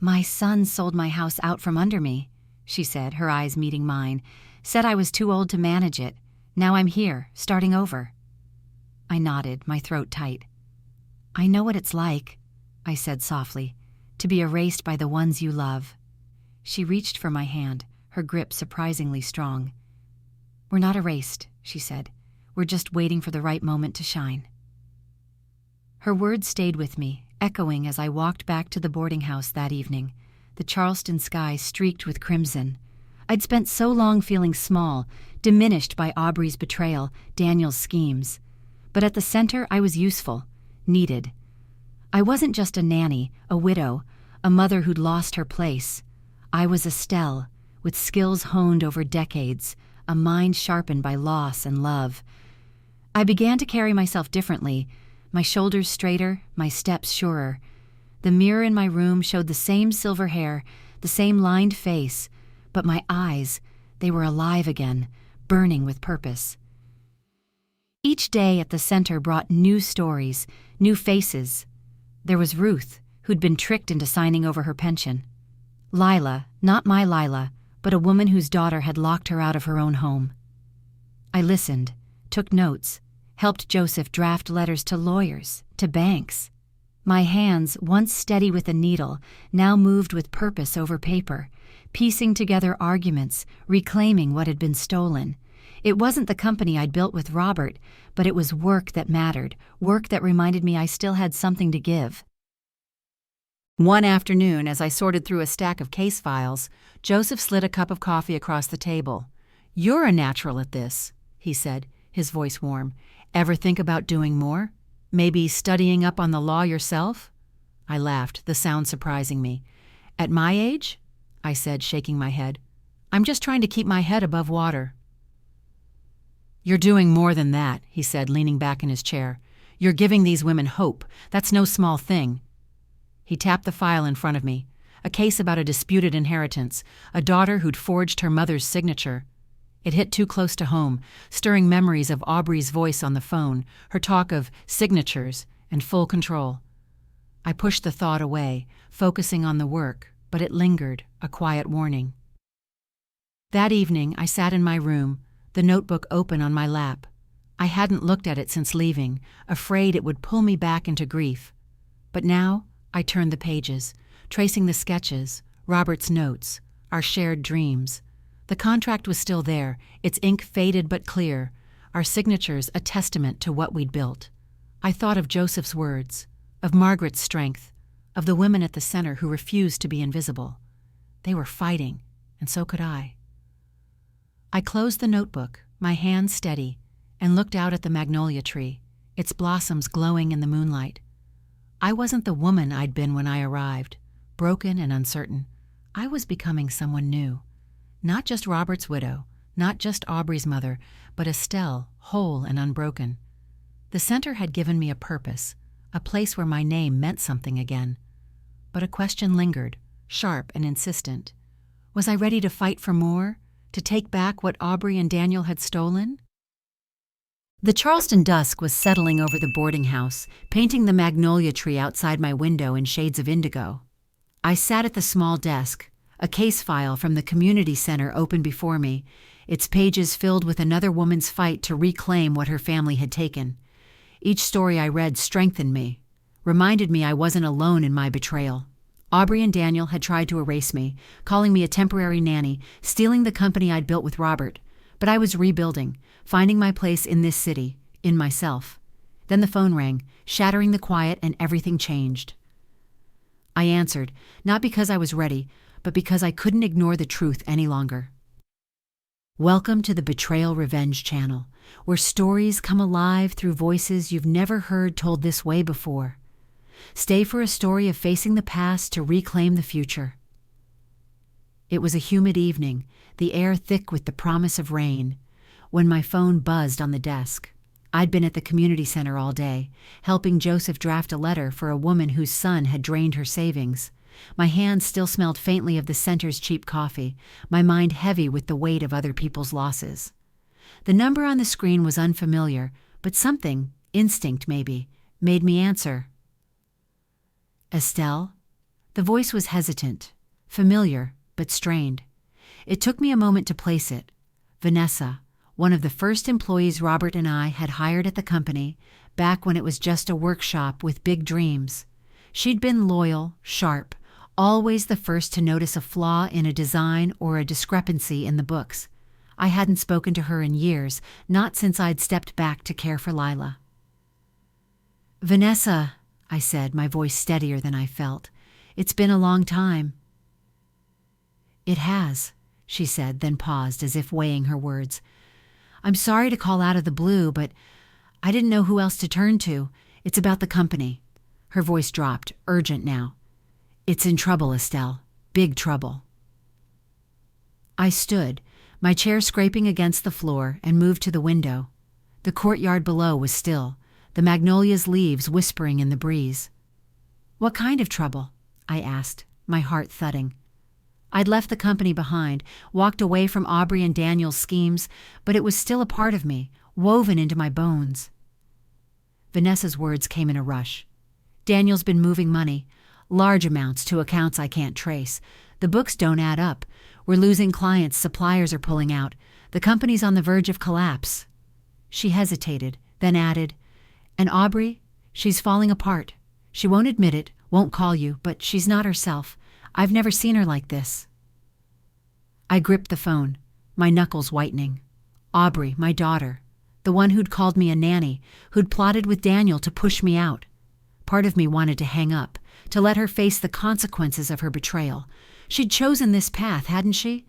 "My son sold my house out from under me," she said, her eyes meeting mine. "Said I was too old to manage it. Now I'm here, starting over." I nodded, my throat tight. "I know what it's like," I said softly, "to be erased by the ones you love." She reached for my hand, her grip surprisingly strong. "We're not erased," she said. "We're just waiting for the right moment to shine." Her words stayed with me, echoing as I walked back to the boarding house that evening, the Charleston sky streaked with crimson. I'd spent so long feeling small, diminished by Aubrey's betrayal, Daniel's schemes. But at the center, I was useful, needed. I wasn't just a nanny, a widow, a mother who'd lost her place. I was Estelle, with skills honed over decades, a mind sharpened by loss and love. I began to carry myself differently, my shoulders straighter, my steps surer. The mirror in my room showed the same silver hair, the same lined face, but my eyes, they were alive again, burning with purpose. Each day at the center brought new stories, new faces. There was Ruth, who'd been tricked into signing over her pension. Lila, not my Lila, but a woman whose daughter had locked her out of her own home. I listened, took notes, helped Joseph draft letters to lawyers, to banks. My hands, once steady with a needle, now moved with purpose over paper, piecing together arguments, reclaiming what had been stolen. It wasn't the company I'd built with Robert, but it was work that mattered, work that reminded me I still had something to give. One afternoon, as I sorted through a stack of case files, Joseph slid a cup of coffee across the table. "You're a natural at this," he said, his voice warm. "Ever think about doing more? Maybe studying up on the law yourself?" I laughed, the sound surprising me. "At my age?" I said, shaking my head. "I'm just trying to keep my head above water." "You're doing more than that," he said, leaning back in his chair. "You're giving these women hope. That's no small thing." He tapped the file in front of me, a case about a disputed inheritance, a daughter who'd forged her mother's signature. It hit too close to home, stirring memories of Aubrey's voice on the phone, her talk of signatures and full control. I pushed the thought away, focusing on the work, but it lingered, a quiet warning. That evening, I sat in my room, the notebook open on my lap. I hadn't looked at it since leaving, afraid it would pull me back into grief. But now, I turned the pages, tracing the sketches, Robert's notes, our shared dreams. The contract was still there, its ink faded but clear, our signatures a testament to what we'd built. I thought of Joseph's words, of Margaret's strength, of the women at the center who refused to be invisible. They were fighting, and so could I. I closed the notebook, my hands steady, and looked out at the magnolia tree, its blossoms glowing in the moonlight. I wasn't the woman I'd been when I arrived, broken and uncertain. I was becoming someone new. Not just Robert's widow, not just Aubrey's mother, but Estelle, whole and unbroken. The center had given me a purpose, a place where my name meant something again. But a question lingered, sharp and insistent. Was I ready to fight for more, to take back what Aubrey and Daniel had stolen? The Charleston dusk was settling over the boarding house, painting the magnolia tree outside my window in shades of indigo. I sat at the small desk, a case file from the community center open before me, its pages filled with another woman's fight to reclaim what her family had taken. Each story I read strengthened me, reminded me I wasn't alone in my betrayal. Aubrey and Daniel had tried to erase me, calling me a temporary nanny, stealing the company I'd built with Robert. But I was rebuilding, finding my place in this city, in myself. Then the phone rang, shattering the quiet, and everything changed. I answered, not because I was ready, but because I couldn't ignore the truth any longer. Welcome to the Betrayal Revenge channel, where stories come alive through voices you've never heard told this way before. Stay for a story of facing the past to reclaim the future. It was a humid evening, the air thick with the promise of rain, when my phone buzzed on the desk. I'd been at the community center all day, helping Joseph draft a letter for a woman whose son had drained her savings. My hands still smelled faintly of the center's cheap coffee, my mind heavy with the weight of other people's losses. The number on the screen was unfamiliar, but something, instinct maybe, made me answer. Estelle? The voice was hesitant, familiar, but strained. It took me a moment to place it. Vanessa, one of the first employees Robert and I had hired at the company, back when it was just a workshop with big dreams. She'd been loyal, sharp, always the first to notice a flaw in a design or a discrepancy in the books. I hadn't spoken to her in years, not since I'd stepped back to care for Lila. Vanessa, I said, my voice steadier than I felt. It's been a long time. It has, she said, then paused as if weighing her words. I'm sorry to call out of the blue, but I didn't know who else to turn to. It's about the company. Her voice dropped, urgent now. It's in trouble, Estelle. Big trouble. I stood, my chair scraping against the floor, and moved to the window. The courtyard below was still, the magnolia's leaves whispering in the breeze. What kind of trouble? I asked, my heart thudding. I'd left the company behind, walked away from Aubrey and Daniel's schemes, but it was still a part of me, woven into my bones. Vanessa's words came in a rush. Daniel's been moving money, large amounts to accounts I can't trace. The books don't add up. We're losing clients, suppliers are pulling out. The company's on the verge of collapse. She hesitated, then added, and Aubrey, she's falling apart. She won't admit it, won't call you, but she's not herself. I've never seen her like this. I gripped the phone, my knuckles whitening. Aubrey, my daughter, the one who'd called me a nanny, who'd plotted with Daniel to push me out. Part of me wanted to hang up, to let her face the consequences of her betrayal. She'd chosen this path, hadn't she?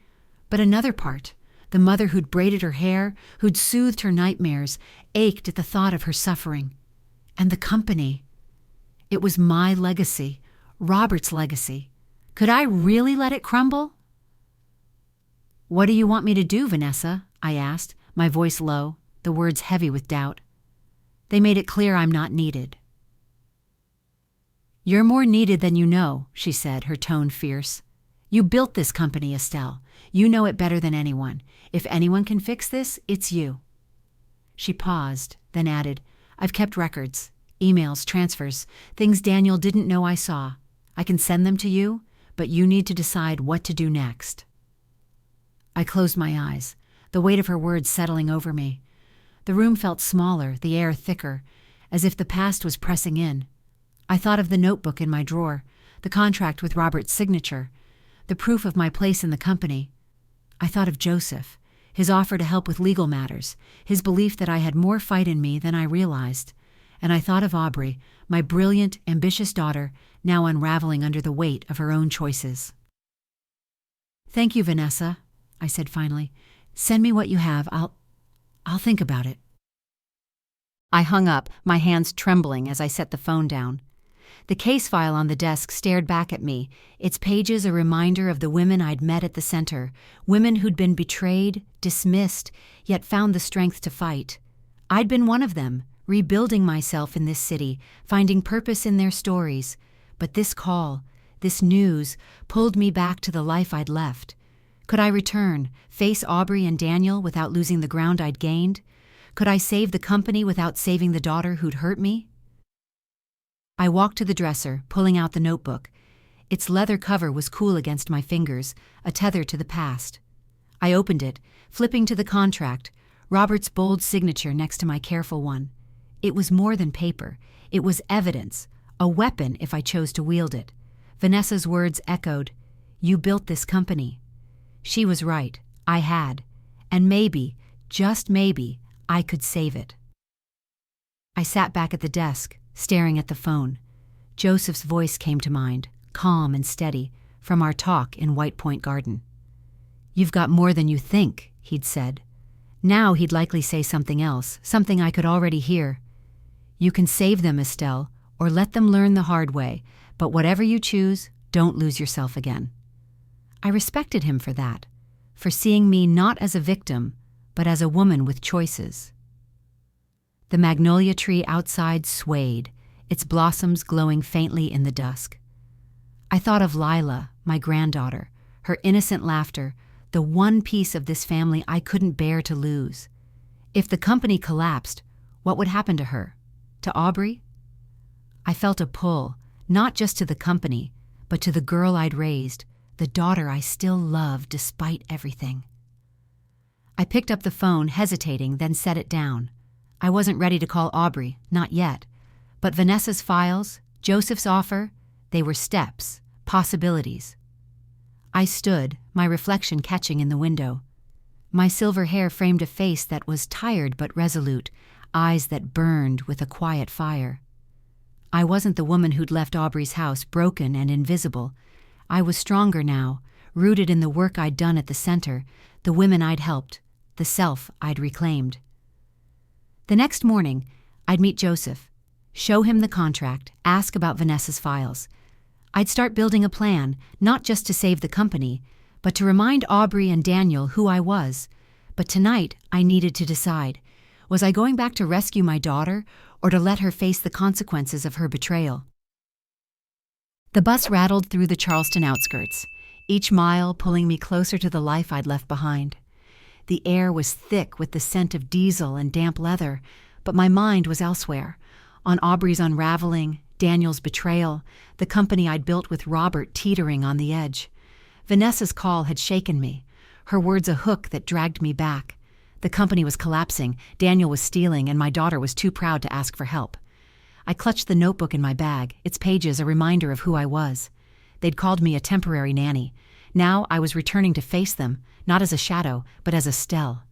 But another part, the mother who'd braided her hair, who'd soothed her nightmares, ached at the thought of her suffering. And the company. It was my legacy, Robert's legacy. Could I really let it crumble? What do you want me to do, Vanessa? I asked, my voice low, the words heavy with doubt. They made it clear I'm not needed. You're more needed than you know, she said, her tone fierce. You built this company, Estelle. You know it better than anyone. If anyone can fix this, it's you. She paused, then added, I've kept records, emails, transfers, things Daniel didn't know I saw. I can send them to you, but you need to decide what to do next. I closed my eyes, the weight of her words settling over me. The room felt smaller, the air thicker, as if the past was pressing in. I thought of the notebook in my drawer, the contract with Robert's signature, the proof of my place in the company. I thought of Joseph, his offer to help with legal matters, his belief that I had more fight in me than I realized. And I thought of Aubrey, my brilliant, ambitious daughter, now unraveling under the weight of her own choices. Thank you, Vanessa, I said finally. Send me what you have. I'll think about it. I hung up, my hands trembling as I set the phone down. The case file on the desk stared back at me, its pages a reminder of the women I'd met at the center, women who'd been betrayed, dismissed, yet found the strength to fight. I'd been one of them, rebuilding myself in this city, finding purpose in their stories. But this call, this news, pulled me back to the life I'd left. Could I return, face Aubrey and Daniel without losing the ground I'd gained? Could I save the company without saving the daughter who'd hurt me? I walked to the dresser, pulling out the notebook. Its leather cover was cool against my fingers, a tether to the past. I opened it, flipping to the contract, Robert's bold signature next to my careful one. It was more than paper. It was evidence, a weapon if I chose to wield it. Vanessa's words echoed, "You built this company." She was right, I had, and maybe, just maybe, I could save it. I sat back at the desk, staring at the phone. Joseph's voice came to mind, calm and steady, from our talk in White Point Garden. "You've got more than you think," he'd said. Now he'd likely say something else, something I could already hear. "You can save them, Estelle, or let them learn the hard way, but whatever you choose, don't lose yourself again." I respected him for that, for seeing me not as a victim, but as a woman with choices. The magnolia tree outside swayed, its blossoms glowing faintly in the dusk. I thought of Lila, my granddaughter, her innocent laughter, the one piece of this family I couldn't bear to lose. If the company collapsed, what would happen to her? To Aubrey? I felt a pull, not just to the company, but to the girl I'd raised, the daughter I still loved despite everything. I picked up the phone, hesitating, then set it down. I wasn't ready to call Aubrey, not yet. But Vanessa's files, Joseph's offer, they were steps, possibilities. I stood, my reflection catching in the window. My silver hair framed a face that was tired but resolute, eyes that burned with a quiet fire. I wasn't the woman who'd left Aubrey's house broken and invisible. I was stronger now, rooted in the work I'd done at the center, the women I'd helped, the self I'd reclaimed. The next morning, I'd meet Joseph, show him the contract, ask about Vanessa's files. I'd start building a plan, not just to save the company, but to remind Aubrey and Daniel who I was. But tonight, I needed to decide. Was I going back to rescue my daughter, or to let her face the consequences of her betrayal? The bus rattled through the Charleston outskirts, each mile pulling me closer to the life I'd left behind. The air was thick with the scent of diesel and damp leather, but my mind was elsewhere, on Aubrey's unraveling, Daniel's betrayal, the company I'd built with Robert teetering on the edge. Vanessa's call had shaken me, her words a hook that dragged me back. The company was collapsing, Daniel was stealing, and my daughter was too proud to ask for help. I clutched the notebook in my bag, its pages a reminder of who I was. They'd called me a temporary nanny. Now I was returning to face them, not as a shadow, but as Estelle.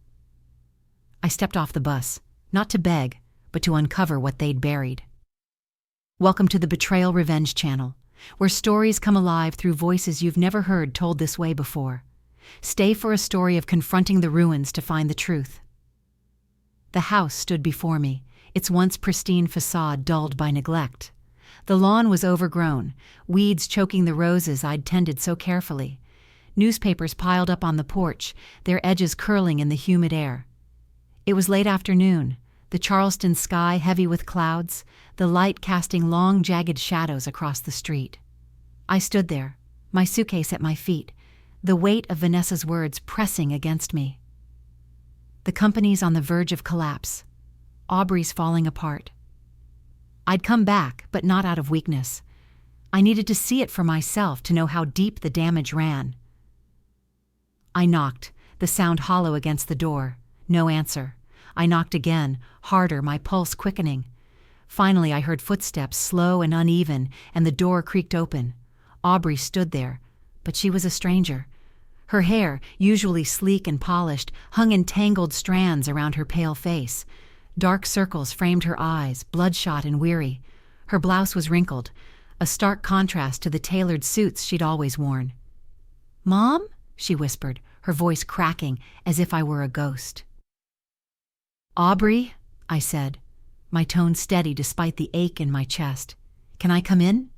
I stepped off the bus, not to beg, but to uncover what they'd buried. Welcome to the Betrayal Revenge channel, where stories come alive through voices you've never heard told this way before. Stay for a story of confronting the ruins to find the truth. The house stood before me, its once pristine facade dulled by neglect. The lawn was overgrown, weeds choking the roses I'd tended so carefully. Newspapers piled up on the porch, their edges curling in the humid air. It was late afternoon, the Charleston sky heavy with clouds, the light casting long, jagged shadows across the street. I stood there, my suitcase at my feet, the weight of Vanessa's words pressing against me. The company's on the verge of collapse. Aubrey's falling apart. I'd come back, but not out of weakness. I needed to see it for myself to know how deep the damage ran. I knocked, the sound hollow against the door. No answer. I knocked again, harder, my pulse quickening. Finally, I heard footsteps, slow and uneven, and the door creaked open. Aubrey stood there, but she was a stranger. Her hair, usually sleek and polished, hung in tangled strands around her pale face. Dark circles framed her eyes, bloodshot and weary. Her blouse was wrinkled, a stark contrast to the tailored suits she'd always worn. "Mom?" she whispered, her voice cracking as if I were a ghost. "Aubrey," I said, my tone steady despite the ache in my chest. "Can I come in?"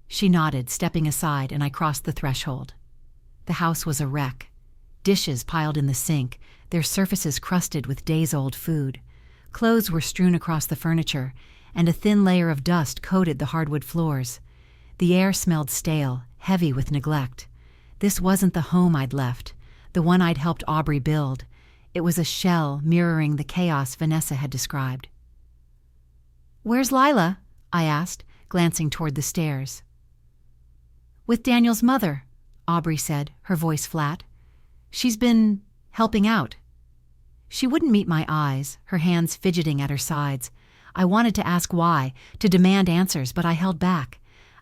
She nodded, stepping aside, and I crossed the threshold. The house was a wreck. Dishes piled in the sink, their surfaces crusted with days-old food. Clothes were strewn across the furniture, and a thin layer of dust coated the hardwood floors. The air smelled stale, heavy with neglect. This wasn't the home I'd left, the one I'd helped Aubrey build. It was a shell mirroring the chaos Vanessa had described. "Where's Lila?" I asked, glancing toward the stairs. "With Daniel's mother," Aubrey said, her voice flat. "She's been helping out." She wouldn't meet my eyes, her hands fidgeting at her sides. I wanted to ask why, to demand answers, but I held back.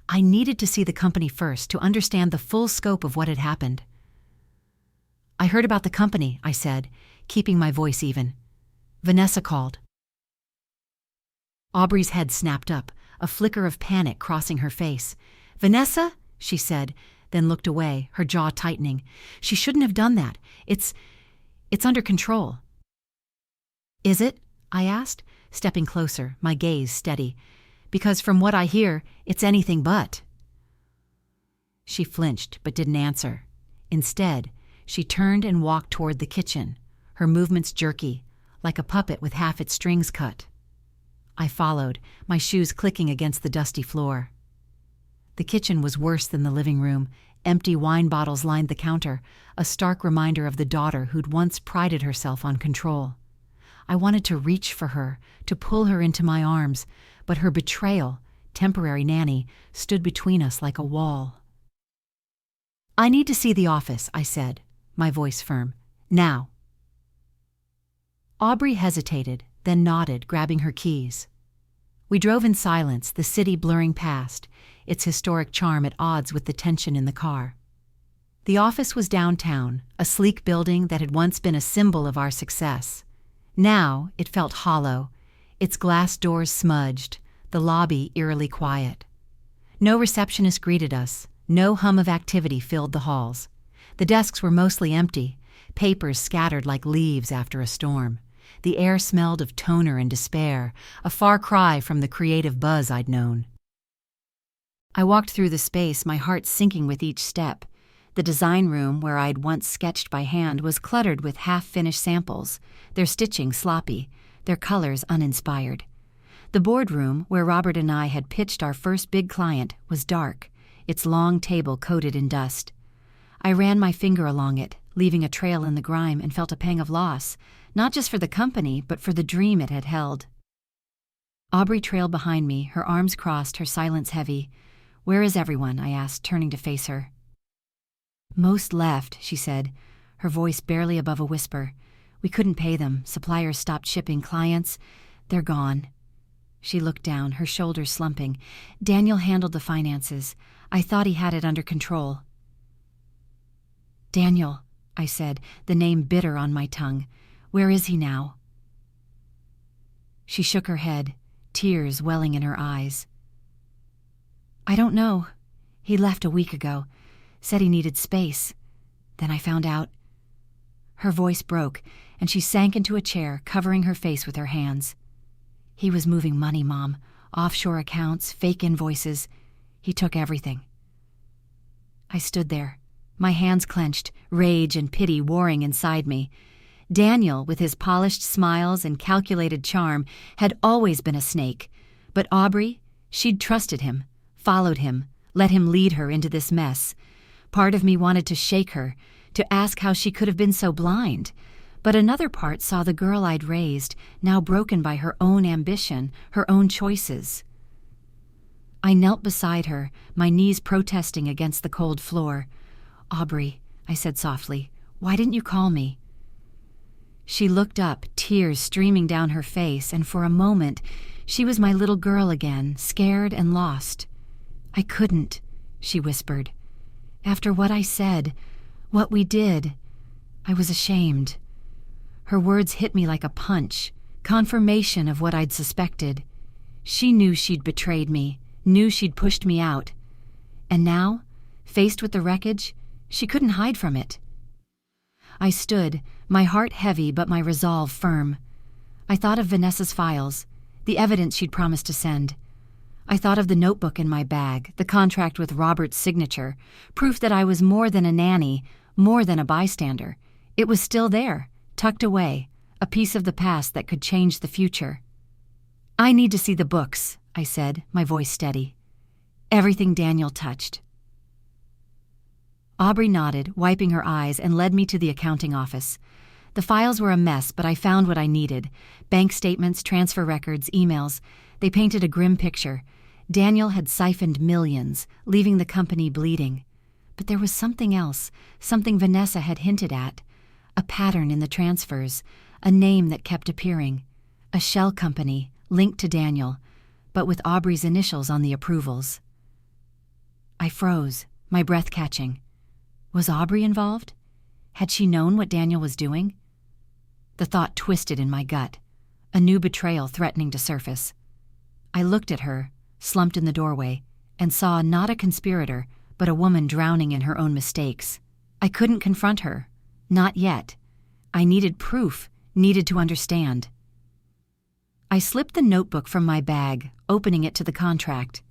I needed to see the company first to understand the full scope of what had happened. "I heard about the company," I said, keeping my voice even. "Vanessa called." Aubrey's head snapped up, a flicker of panic crossing her face. "Vanessa?" she said, then looked away, her jaw tightening. "She shouldn't have done that. It's under control." "Is it?" I asked, stepping closer, my gaze steady. "Because from what I hear, it's anything but." She flinched but didn't answer. Instead, she turned and walked toward the kitchen, her movements jerky, like a puppet with half its strings cut. I followed, my shoes clicking against the dusty floor. The kitchen was worse than the living room. Empty wine bottles lined the counter, a stark reminder of the daughter who'd once prided herself on control. I wanted to reach for her, to pull her into my arms, but her betrayal, temporary nanny, stood between us like a wall. "I need to see the office," I said, my voice firm. "Now." Aubrey hesitated, then nodded, grabbing her keys. We drove in silence, the city blurring past, its historic charm at odds with the tension in the car. The office was downtown, a sleek building that had once been a symbol of our success. Now it felt hollow, its glass doors smudged, the lobby eerily quiet. No receptionist greeted us, no hum of activity filled the halls. The desks were mostly empty, papers scattered like leaves after a storm. The air smelled of toner and despair, a far cry from the creative buzz I'd known. I walked through the space, my heart sinking with each step. The design room, where I'd once sketched by hand, was cluttered with half-finished samples, their stitching sloppy, their colors uninspired. The boardroom, where Robert and I had pitched our first big client, was dark, its long table coated in dust. I ran my finger along it, leaving a trail in the grime, and felt a pang of loss, not just for the company, but for the dream it had held. Aubrey trailed behind me, her arms crossed, her silence heavy. "Where is everyone?" I asked, turning to face her. "Most left," she said, her voice barely above a whisper. "We couldn't pay them. Suppliers stopped shipping. Clients, they're gone." She looked down, her shoulders slumping. "Daniel handled the finances. I thought he had it under control." "Daniel," I said, the name bitter on my tongue. "Where is he now?" She shook her head, tears welling in her eyes. "I don't know. He left a week ago. Said he needed space. Then I found out." Her voice broke, and she sank into a chair, covering her face with her hands. "He was moving money, Mom. Offshore accounts, fake invoices. He took everything." I stood there, my hands clenched, rage and pity warring inside me. Daniel, with his polished smiles and calculated charm, had always been a snake. But Aubrey, she'd trusted him, followed him, let him lead her into this mess. Part of me wanted to shake her, to ask how she could have been so blind. But another part saw the girl I'd raised, now broken by her own ambition, her own choices. I knelt beside her, my knees protesting against the cold floor. "Aubrey," I said softly, "why didn't you call me?" She looked up, tears streaming down her face, and for a moment, she was my little girl again, scared and lost. "I couldn't," she whispered. "After what I said, what we did, I was ashamed." Her words hit me like a punch, confirmation of what I'd suspected. She knew she'd betrayed me, knew she'd pushed me out. And now, faced with the wreckage, she couldn't hide from it. I stood, my heart heavy but my resolve firm. I thought of Vanessa's files, the evidence she'd promised to send. I thought of the notebook in my bag, the contract with Robert's signature, proof that I was more than a nanny, more than a bystander. It was still there, tucked away, a piece of the past that could change the future. "I need to see the books," I said, my voice steady. "Everything Daniel touched." Aubrey nodded, wiping her eyes, and led me to the accounting office. The files were a mess, but I found what I needed. Bank statements, transfer records, emails. They painted a grim picture. Daniel had siphoned millions, leaving the company bleeding. But there was something else, something Vanessa had hinted at. A pattern in the transfers, a name that kept appearing. A shell company, linked to Daniel, but with Aubrey's initials on the approvals. I froze, my breath catching. Was Aubrey involved? Had she known what Daniel was doing? The thought twisted in my gut, a new betrayal threatening to surface. I looked at her, slumped in the doorway, and saw not a conspirator, but a woman drowning in her own mistakes. I couldn't confront her. Not yet. I needed proof, needed to understand. I slipped the notebook from my bag, opening it to the contract.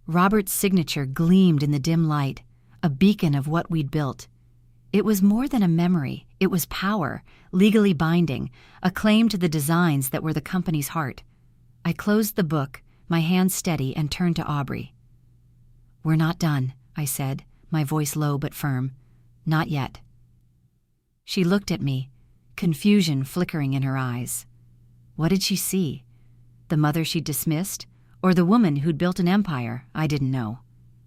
Robert's signature gleamed in the dim light, a beacon of what we'd built. It was more than a memory. It was power, legally binding, a claim to the designs that were the company's heart. I closed the book, my hands steady, and turned to Aubrey. "We're not done," I said, my voice low but firm. "Not yet." She looked at me, confusion flickering in her eyes. What did she see? The mother she'd dismissed? Or the woman who'd built an empire? I didn't know.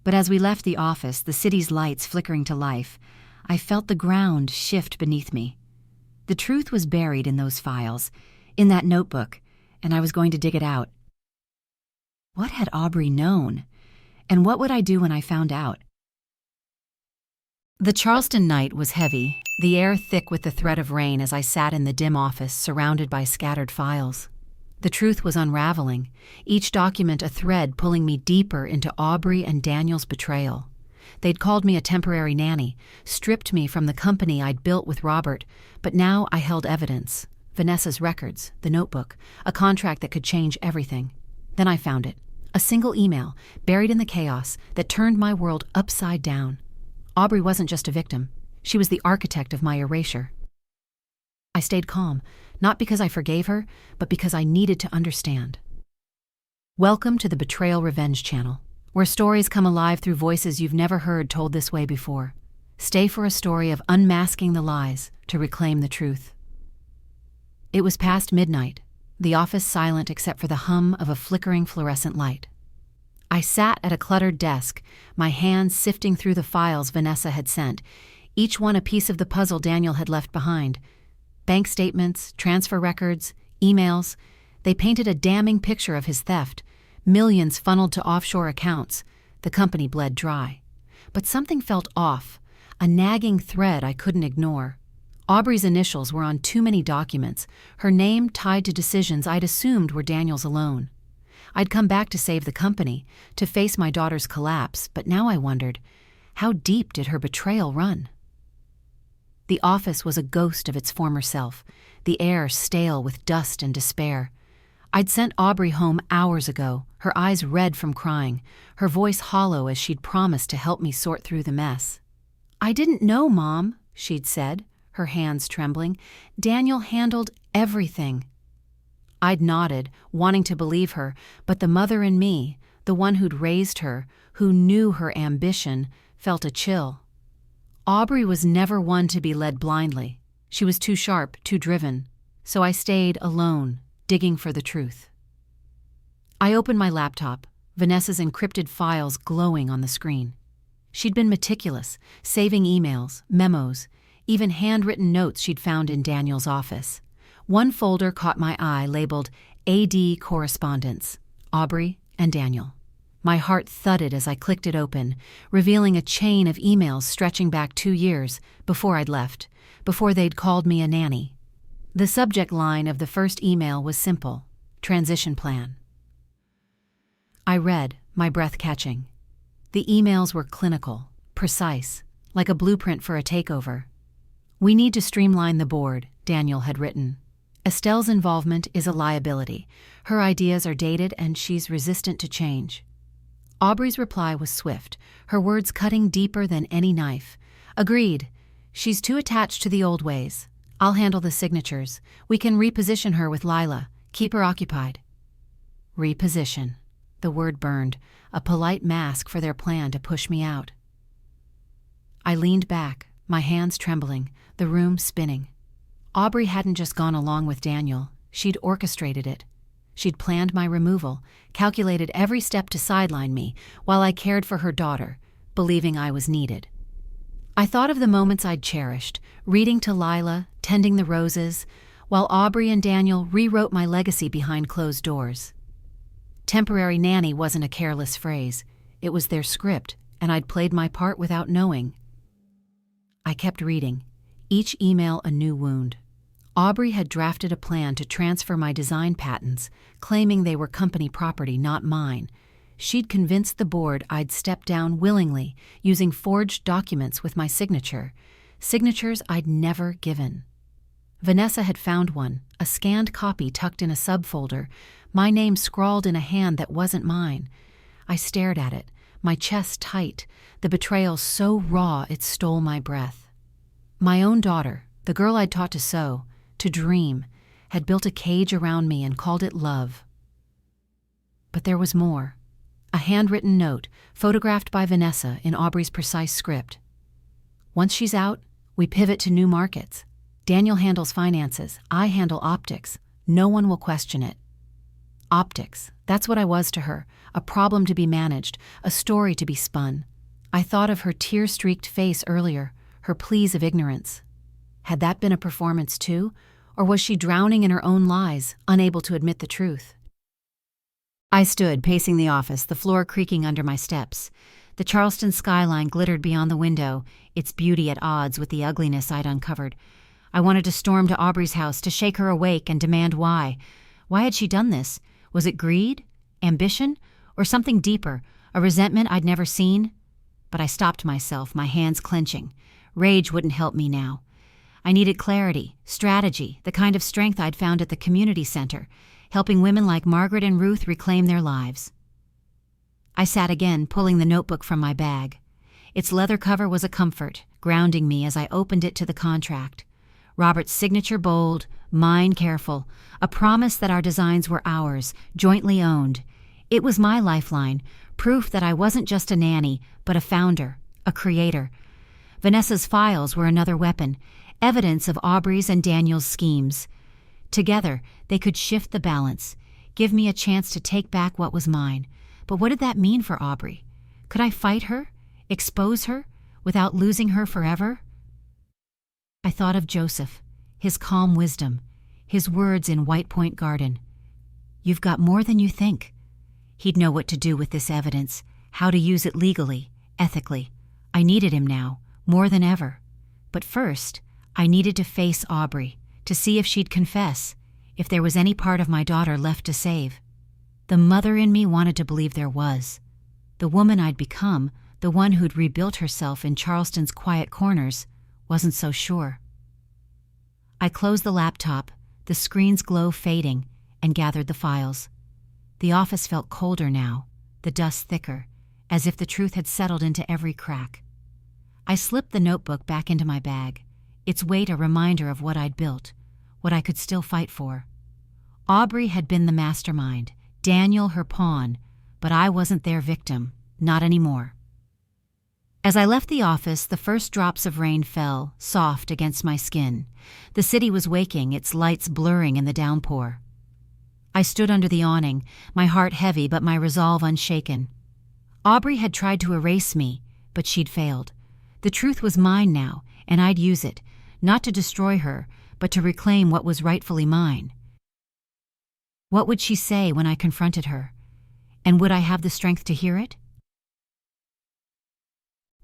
But as we left the office, the city's lights flickering to life, I felt the ground shift beneath me. The truth was buried in those files, in that notebook, and I was going to dig it out. What had Aubrey known? And what would I do when I found out? The Charleston night was heavy, the air thick with the threat of rain as I sat in the dim office surrounded by scattered files. The truth was unraveling, each document a thread pulling me deeper into Aubrey and Daniel's betrayal. They'd called me a temporary nanny, stripped me from the company I'd built with Robert, but now I held evidence. Vanessa's records, the notebook, a contract that could change everything. Then I found it. A single email, buried in the chaos, that turned my world upside down. Aubrey wasn't just a victim. She was the architect of my erasure. I stayed calm, not because I forgave her, but because I needed to understand. Welcome to the Betrayal Revenge channel, where stories come alive through voices you've never heard told this way before. Stay for a story of unmasking the lies to reclaim the truth. It was past midnight, the office silent except for the hum of a flickering fluorescent light. I sat at a cluttered desk, my hands sifting through the files Vanessa had sent, each one a piece of the puzzle Daniel had left behind. Bank statements, transfer records, emails, they painted a damning picture of his theft. Millions funneled to offshore accounts. The company bled dry. But something felt off, a nagging thread I couldn't ignore. Aubrey's initials were on too many documents, her name tied to decisions I'd assumed were Daniel's alone. I'd come back to save the company, to face my daughter's collapse, but now I wondered, how deep did her betrayal run? The office was a ghost of its former self, the air stale with dust and despair. I'd sent Aubrey home hours ago, her eyes red from crying, her voice hollow as she'd promised to help me sort through the mess. "I didn't know, Mom," she'd said, her hands trembling. "Daniel handled everything." I'd nodded, wanting to believe her, but the mother in me, the one who'd raised her, who knew her ambition, felt a chill. Aubrey was never one to be led blindly. She was too sharp, too driven. So I stayed alone, digging for the truth. I opened my laptop, Vanessa's encrypted files glowing on the screen. She'd been meticulous, saving emails, memos, even handwritten notes she'd found in Daniel's office. One folder caught my eye labeled AD Correspondence, Aubrey and Daniel. My heart thudded as I clicked it open, revealing a chain of emails stretching back 2 years, before I'd left, before they'd called me a nanny. The subject line of the first email was simple: transition plan. I read, my breath catching. The emails were clinical, precise, like a blueprint for a takeover. "We need to streamline the board," Daniel had written. "Estelle's involvement is a liability. Her ideas are dated and she's resistant to change." Aubrey's reply was swift, her words cutting deeper than any knife. "Agreed. She's too attached to the old ways. I'll handle the signatures. We can reposition her with Lila. Keep her occupied." Reposition. The word burned, a polite mask for their plan to push me out. I leaned back, my hands trembling, the room spinning. Aubrey hadn't just gone along with Daniel. She'd orchestrated it. She'd planned my removal, calculated every step to sideline me, while I cared for her daughter, believing I was needed. I thought of the moments I'd cherished, reading to Lila, tending the roses, while Aubrey and Daniel rewrote my legacy behind closed doors. Temporary nanny wasn't a careless phrase. It was their script, and I'd played my part without knowing. I kept reading, each email a new wound. Aubrey had drafted a plan to transfer my design patents, claiming they were company property, not mine. She'd convinced the board I'd step down willingly, using forged documents with my signature, signatures I'd never given. Vanessa had found one, a scanned copy tucked in a subfolder, my name scrawled in a hand that wasn't mine. I stared at it, my chest tight, the betrayal so raw it stole my breath. My own daughter, the girl I'd taught to sew, to dream, had built a cage around me and called it love. But there was more. A handwritten note, photographed by Vanessa in Aubrey's precise script. Once she's out, we pivot to new markets. Daniel handles finances, I handle optics. No one will question it. Optics, that's what I was to her, a problem to be managed, a story to be spun. I thought of her tear-streaked face earlier, her pleas of ignorance. Had that been a performance too, or was she drowning in her own lies, unable to admit the truth? I stood, pacing the office, the floor creaking under my steps. The Charleston skyline glittered beyond the window, its beauty at odds with the ugliness I'd uncovered. I wanted to storm to Aubrey's house, to shake her awake and demand why. Why had she done this? Was it greed? Ambition? Or something deeper, a resentment I'd never seen? But I stopped myself, my hands clenching. Rage wouldn't help me now. I needed clarity, strategy, the kind of strength I'd found at the community center, helping women like Margaret and Ruth reclaim their lives. I sat again, pulling the notebook from my bag. Its leather cover was a comfort, grounding me as I opened it to the contract. Robert's signature bold, mine careful, a promise that our designs were ours, jointly owned. It was my lifeline, proof that I wasn't just a nanny, but a founder, a creator. Vanessa's files were another weapon, evidence of Aubrey's and Daniel's schemes. Together, they could shift the balance, give me a chance to take back what was mine. But what did that mean for Aubrey? Could I fight her, expose her, without losing her forever? I thought of Joseph, his calm wisdom, his words in White Point Garden. "You've got more than you think." He'd know what to do with this evidence, how to use it legally, ethically. I needed him now, more than ever. But first, I needed to face Aubrey, to see if she'd confess, if there was any part of my daughter left to save. The mother in me wanted to believe there was. The woman I'd become, the one who'd rebuilt herself in Charleston's quiet corners, wasn't so sure. I closed the laptop, the screen's glow fading, and gathered the files. The office felt colder now, the dust thicker, as if the truth had settled into every crack. I slipped the notebook back into my bag, its weight a reminder of what I'd built, what I could still fight for. Aubrey had been the mastermind, Daniel her pawn, but I wasn't their victim, not anymore. As I left the office, the first drops of rain fell, soft against my skin. The city was waking, its lights blurring in the downpour. I stood under the awning, my heart heavy but my resolve unshaken. Aubrey had tried to erase me, but she'd failed. The truth was mine now, and I'd use it, not to destroy her, but to reclaim what was rightfully mine. What would she say when I confronted her? And would I have the strength to hear it?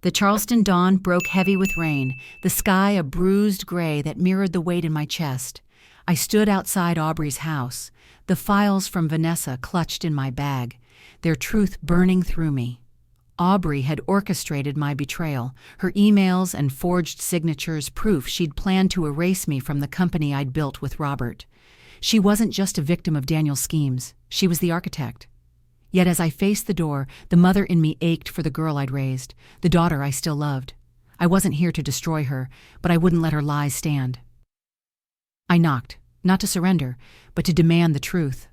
The Charleston dawn broke heavy with rain, the sky a bruised gray that mirrored the weight in my chest. I stood outside Aubrey's house, the files from Vanessa clutched in my bag, their truth burning through me. Aubrey had orchestrated my betrayal, her emails and forged signatures proof she'd planned to erase me from the company I'd built with Robert. She wasn't just a victim of Daniel's schemes, she was the architect. Yet as I faced the door, the mother in me ached for the girl I'd raised, the daughter I still loved. I wasn't here to destroy her, but I wouldn't let her lies stand. I knocked, not to surrender, but to demand the truth.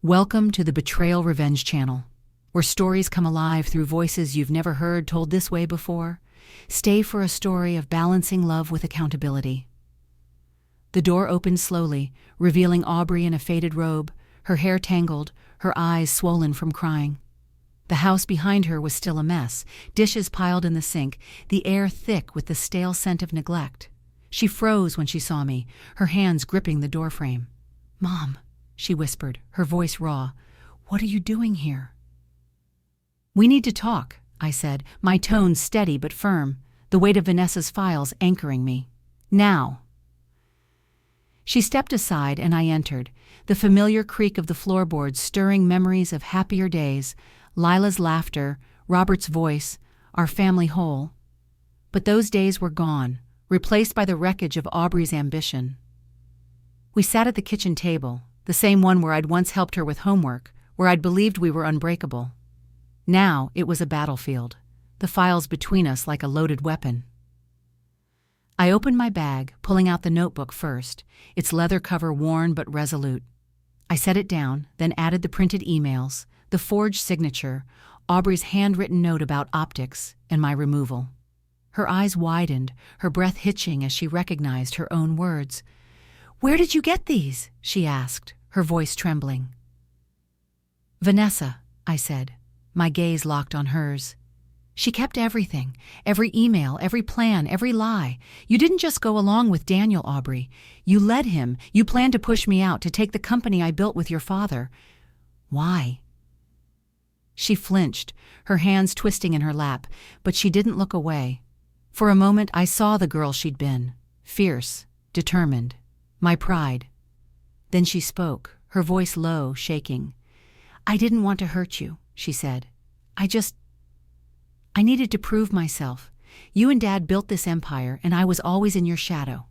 Welcome to the Betrayal Revenge Channel, where stories come alive through voices you've never heard told this way before. Stay for a story of balancing love with accountability. The door opened slowly, revealing Aubrey in a faded robe, her hair tangled, her eyes swollen from crying. The house behind her was still a mess, dishes piled in the sink, the air thick with the stale scent of neglect. She froze when she saw me, her hands gripping the doorframe. "Mom," she whispered, her voice raw, "what are you doing here?" "We need to talk," I said, my tone steady but firm, the weight of Vanessa's files anchoring me. Now. She stepped aside and I entered, the familiar creak of the floorboards stirring memories of happier days, Lila's laughter, Robert's voice, our family whole. But those days were gone, replaced by the wreckage of Aubrey's ambition. We sat at the kitchen table, the same one where I'd once helped her with homework, where I'd believed we were unbreakable. Now it was a battlefield, the files between us like a loaded weapon. I opened my bag, pulling out the notebook first, its leather cover worn but resolute. I set it down, then added the printed emails, the forged signature, Aubrey's handwritten note about optics, and my removal. Her eyes widened, her breath hitching as she recognized her own words. "Where did you get these?" she asked, her voice trembling. "Vanessa," I said, my gaze locked on hers. "She kept everything, every email, every plan, every lie. You didn't just go along with Daniel, Aubrey. You led him. You planned to push me out, to take the company I built with your father. Why?" She flinched, her hands twisting in her lap, but she didn't look away. For a moment I saw the girl she'd been, fierce, determined, my pride. Then she spoke, her voice low, shaking. "I didn't want to hurt you," she said. I needed to prove myself. You and Dad built this empire, and I was always in your shadow.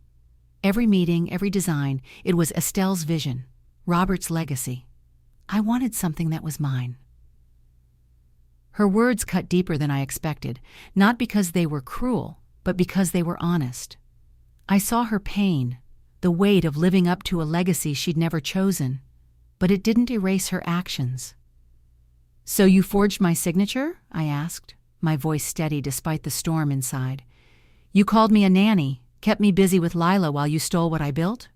Every meeting, every design, it was Estelle's vision, Robert's legacy. I wanted something that was mine." Her words cut deeper than I expected, not because they were cruel, but because they were honest. I saw her pain, the weight of living up to a legacy she'd never chosen, but it didn't erase her actions. "So you forged my signature?" I asked, my voice steady despite the storm inside. "You called me a nanny, kept me busy with Lila while you stole what I built?"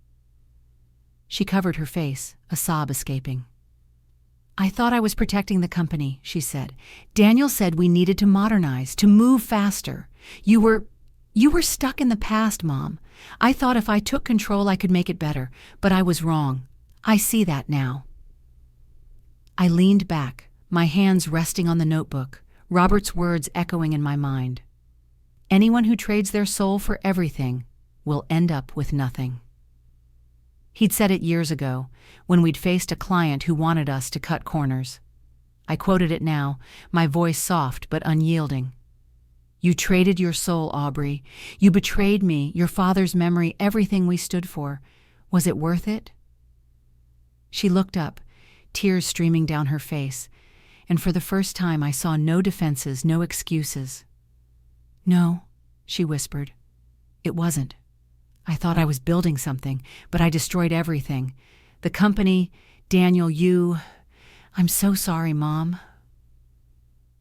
She covered her face, a sob escaping. "I thought I was protecting the company," she said. "Daniel said we needed to modernize, to move faster. You were stuck in the past, Mom. I thought if I took control I could make it better, but I was wrong. I see that now." I leaned back, my hands resting on the notebook, Robert's words echoing in my mind. "Anyone who trades their soul for everything will end up with nothing." He'd said it years ago, when we'd faced a client who wanted us to cut corners. I quoted it now, my voice soft but unyielding. "You traded your soul, Aubrey. You betrayed me, your father's memory, everything we stood for. Was it worth it?" She looked up, tears streaming down her face, and for the first time I saw no defenses, no excuses. "No," she whispered. "It wasn't. I thought I was building something, but I destroyed everything. The company, Daniel, you. I'm so sorry, Mom."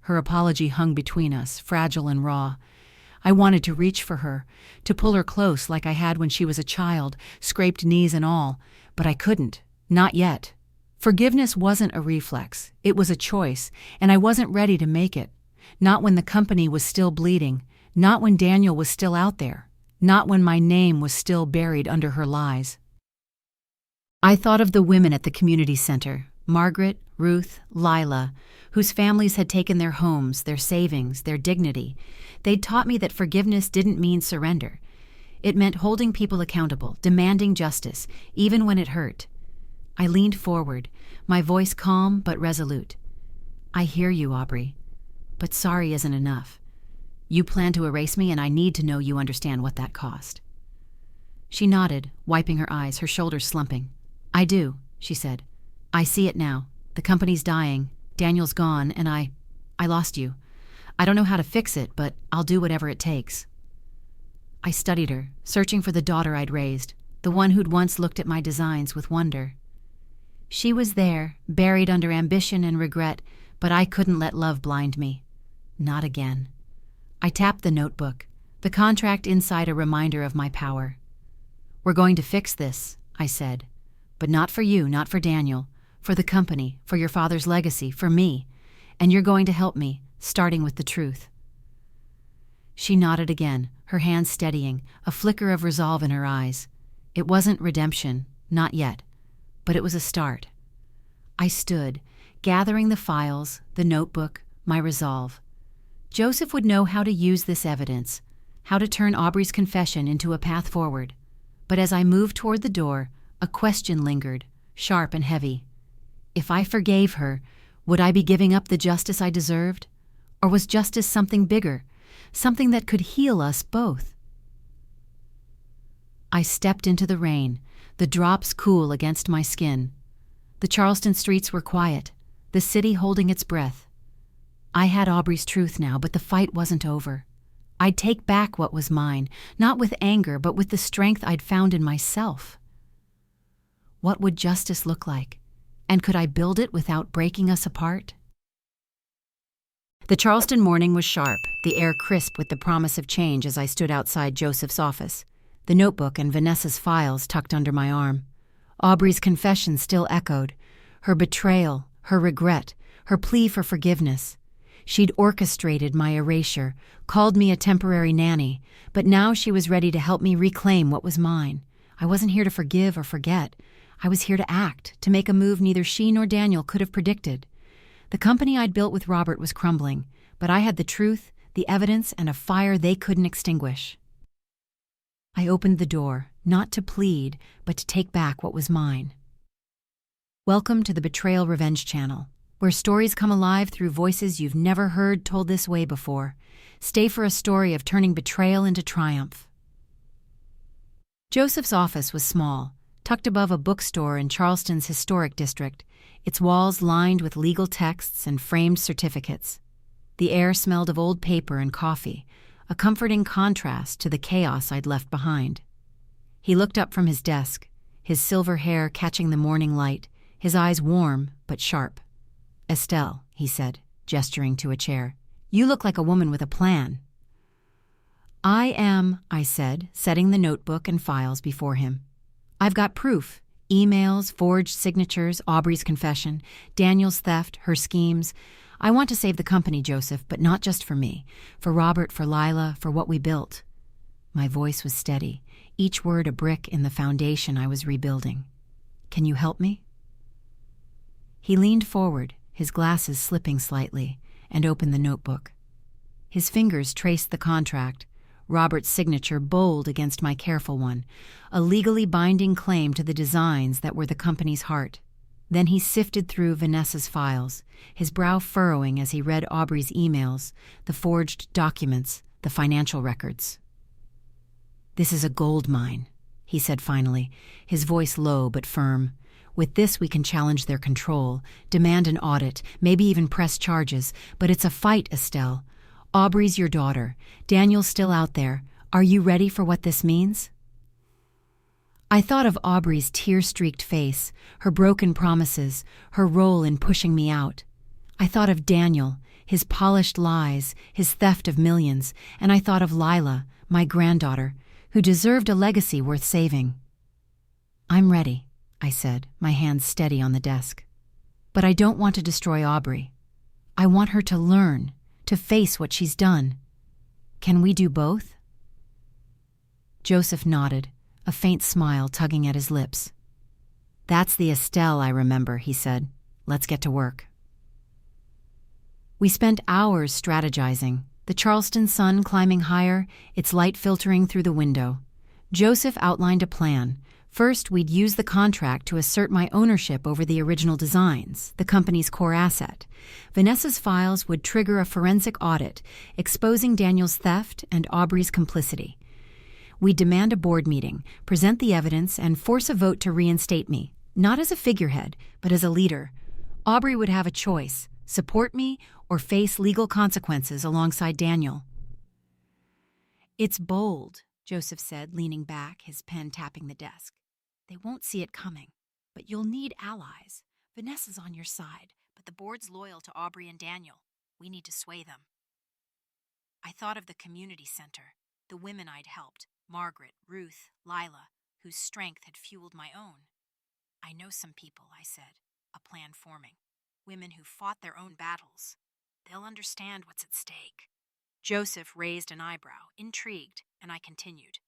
Her apology hung between us, fragile and raw. I wanted to reach for her, to pull her close like I had when she was a child, scraped knees and all, but I couldn't, not yet. Forgiveness wasn't a reflex, it was a choice, and I wasn't ready to make it. Not when the company was still bleeding, not when Daniel was still out there, not when my name was still buried under her lies. I thought of the women at the community center, Margaret, Ruth, Lila, whose families had taken their homes, their savings, their dignity. They'd taught me that forgiveness didn't mean surrender. It meant holding people accountable, demanding justice, even when it hurt. I leaned forward, my voice calm but resolute. "I hear you, Aubrey, but sorry isn't enough. You plan to erase me, and I need to know you understand what that cost." She nodded, wiping her eyes, her shoulders slumping. "I do," she said. "I see it now. The company's dying. Daniel's gone, and I lost you. I don't know how to fix it, but I'll do whatever it takes." I studied her, searching for the daughter I'd raised, the one who'd once looked at my designs with wonder. She was there, buried under ambition and regret, but I couldn't let love blind me. Not again. I tapped the notebook, the contract inside a reminder of my power. "We're going to fix this," I said. "But not for you, not for Daniel. For the company, for your father's legacy, for me. And you're going to help me, starting with the truth." She nodded again, her hands steadying, a flicker of resolve in her eyes. It wasn't redemption, not yet, but it was a start. I stood, gathering the files, the notebook, my resolve. Joseph would know how to use this evidence, how to turn Aubrey's confession into a path forward. But as I moved toward the door, a question lingered, sharp and heavy. If I forgave her, would I be giving up the justice I deserved? Or was justice something bigger, something that could heal us both? I stepped into the rain, the drops cool against my skin. The Charleston streets were quiet, the city holding its breath. I had Aubrey's truth now, but the fight wasn't over. I'd take back what was mine, not with anger, but with the strength I'd found in myself. What would justice look like? And could I build it without breaking us apart? The Charleston morning was sharp, the air crisp with the promise of change as I stood outside Joseph's office, the notebook and Vanessa's files tucked under my arm. Aubrey's confession still echoed, her betrayal, her regret, her plea for forgiveness. She'd orchestrated my erasure, called me a temporary nanny, but now she was ready to help me reclaim what was mine. I wasn't here to forgive or forget. I was here to act, to make a move neither she nor Daniel could have predicted. The company I'd built with Robert was crumbling, but I had the truth, the evidence, and a fire they couldn't extinguish. I opened the door, not to plead, but to take back what was mine. Welcome to the Betrayal Revenge channel, where stories come alive through voices you've never heard told this way before. Stay for a story of turning betrayal into triumph. Joseph's office was small, tucked above a bookstore in Charleston's historic district, its walls lined with legal texts and framed certificates. The air smelled of old paper and coffee, a comforting contrast to the chaos I'd left behind. He looked up from his desk, his silver hair catching the morning light, his eyes warm but sharp. "Estelle," he said, gesturing to a chair, "you look like a woman with a plan." "I am," I said, setting the notebook and files before him. "I've got proof. Emails, forged signatures, Aubrey's confession, Daniel's theft, her schemes. I want to save the company, Joseph, but not just for me. For Robert, for Lila, for what we built." My voice was steady, each word a brick in the foundation I was rebuilding. "Can you help me?" He leaned forward, his glasses slipping slightly, and opened the notebook. His fingers traced the contract, Robert's signature bold against my careful one, a legally binding claim to the designs that were the company's heart. Then he sifted through Vanessa's files, his brow furrowing as he read Aubrey's emails, the forged documents, the financial records. "This is a gold mine," he said finally, his voice low but firm. "With this we can challenge their control, demand an audit, maybe even press charges, but it's a fight, Estelle. Aubrey's your daughter. Daniel's still out there. Are you ready for what this means?" I thought of Aubrey's tear-streaked face, her broken promises, her role in pushing me out. I thought of Daniel, his polished lies, his theft of millions, and I thought of Lila, my granddaughter, who deserved a legacy worth saving. "I'm ready," I said, my hands steady on the desk. "But I don't want to destroy Aubrey. I want her to learn, to face what she's done. Can we do both?" Joseph nodded, a faint smile tugging at his lips. "That's the Estelle I remember," he said. "Let's get to work." We spent hours strategizing, the Charleston sun climbing higher, its light filtering through the window. Joseph outlined a plan. First, we'd use the contract to assert my ownership over the original designs, the company's core asset. Vanessa's files would trigger a forensic audit, exposing Daniel's theft and Aubrey's complicity. We'd demand a board meeting, present the evidence, and force a vote to reinstate me, not as a figurehead, but as a leader. Aubrey would have a choice: support me or face legal consequences alongside Daniel. "It's bold," Joseph said, leaning back, his pen tapping the desk. "They won't see it coming, but you'll need allies. Vanessa's on your side, but the board's loyal to Aubrey and Daniel. We need to sway them." I thought of the community center, the women I'd helped, Margaret, Ruth, Lila, whose strength had fueled my own. "I know some people," I said, a plan forming. "Women who fought their own battles. They'll understand what's at stake." Joseph raised an eyebrow, intrigued, and I continued.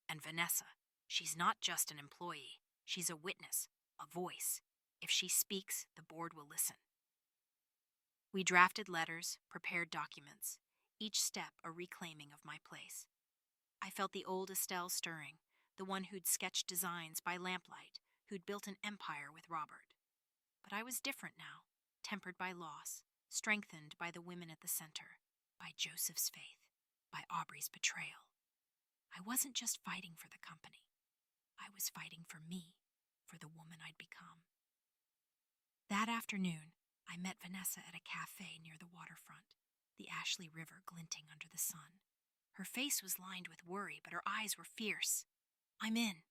"And Vanessa, she's not just an employee. She's a witness, a voice. If she speaks, the board will listen." We drafted letters, prepared documents. each step a reclaiming of my place. I felt the old Estelle stirring, the one who'd sketched designs by lamplight, who'd built an empire with Robert. But I was different now, tempered by loss, strengthened by the women at the center, by Joseph's faith, by Aubrey's betrayal. I wasn't just fighting for the company. I was fighting for me, for the woman I'd become. That afternoon, I met Vanessa at a cafe near the waterfront, the Ashley River glinting under the sun. Her face was lined with worry, but her eyes were fierce. "I'm in,"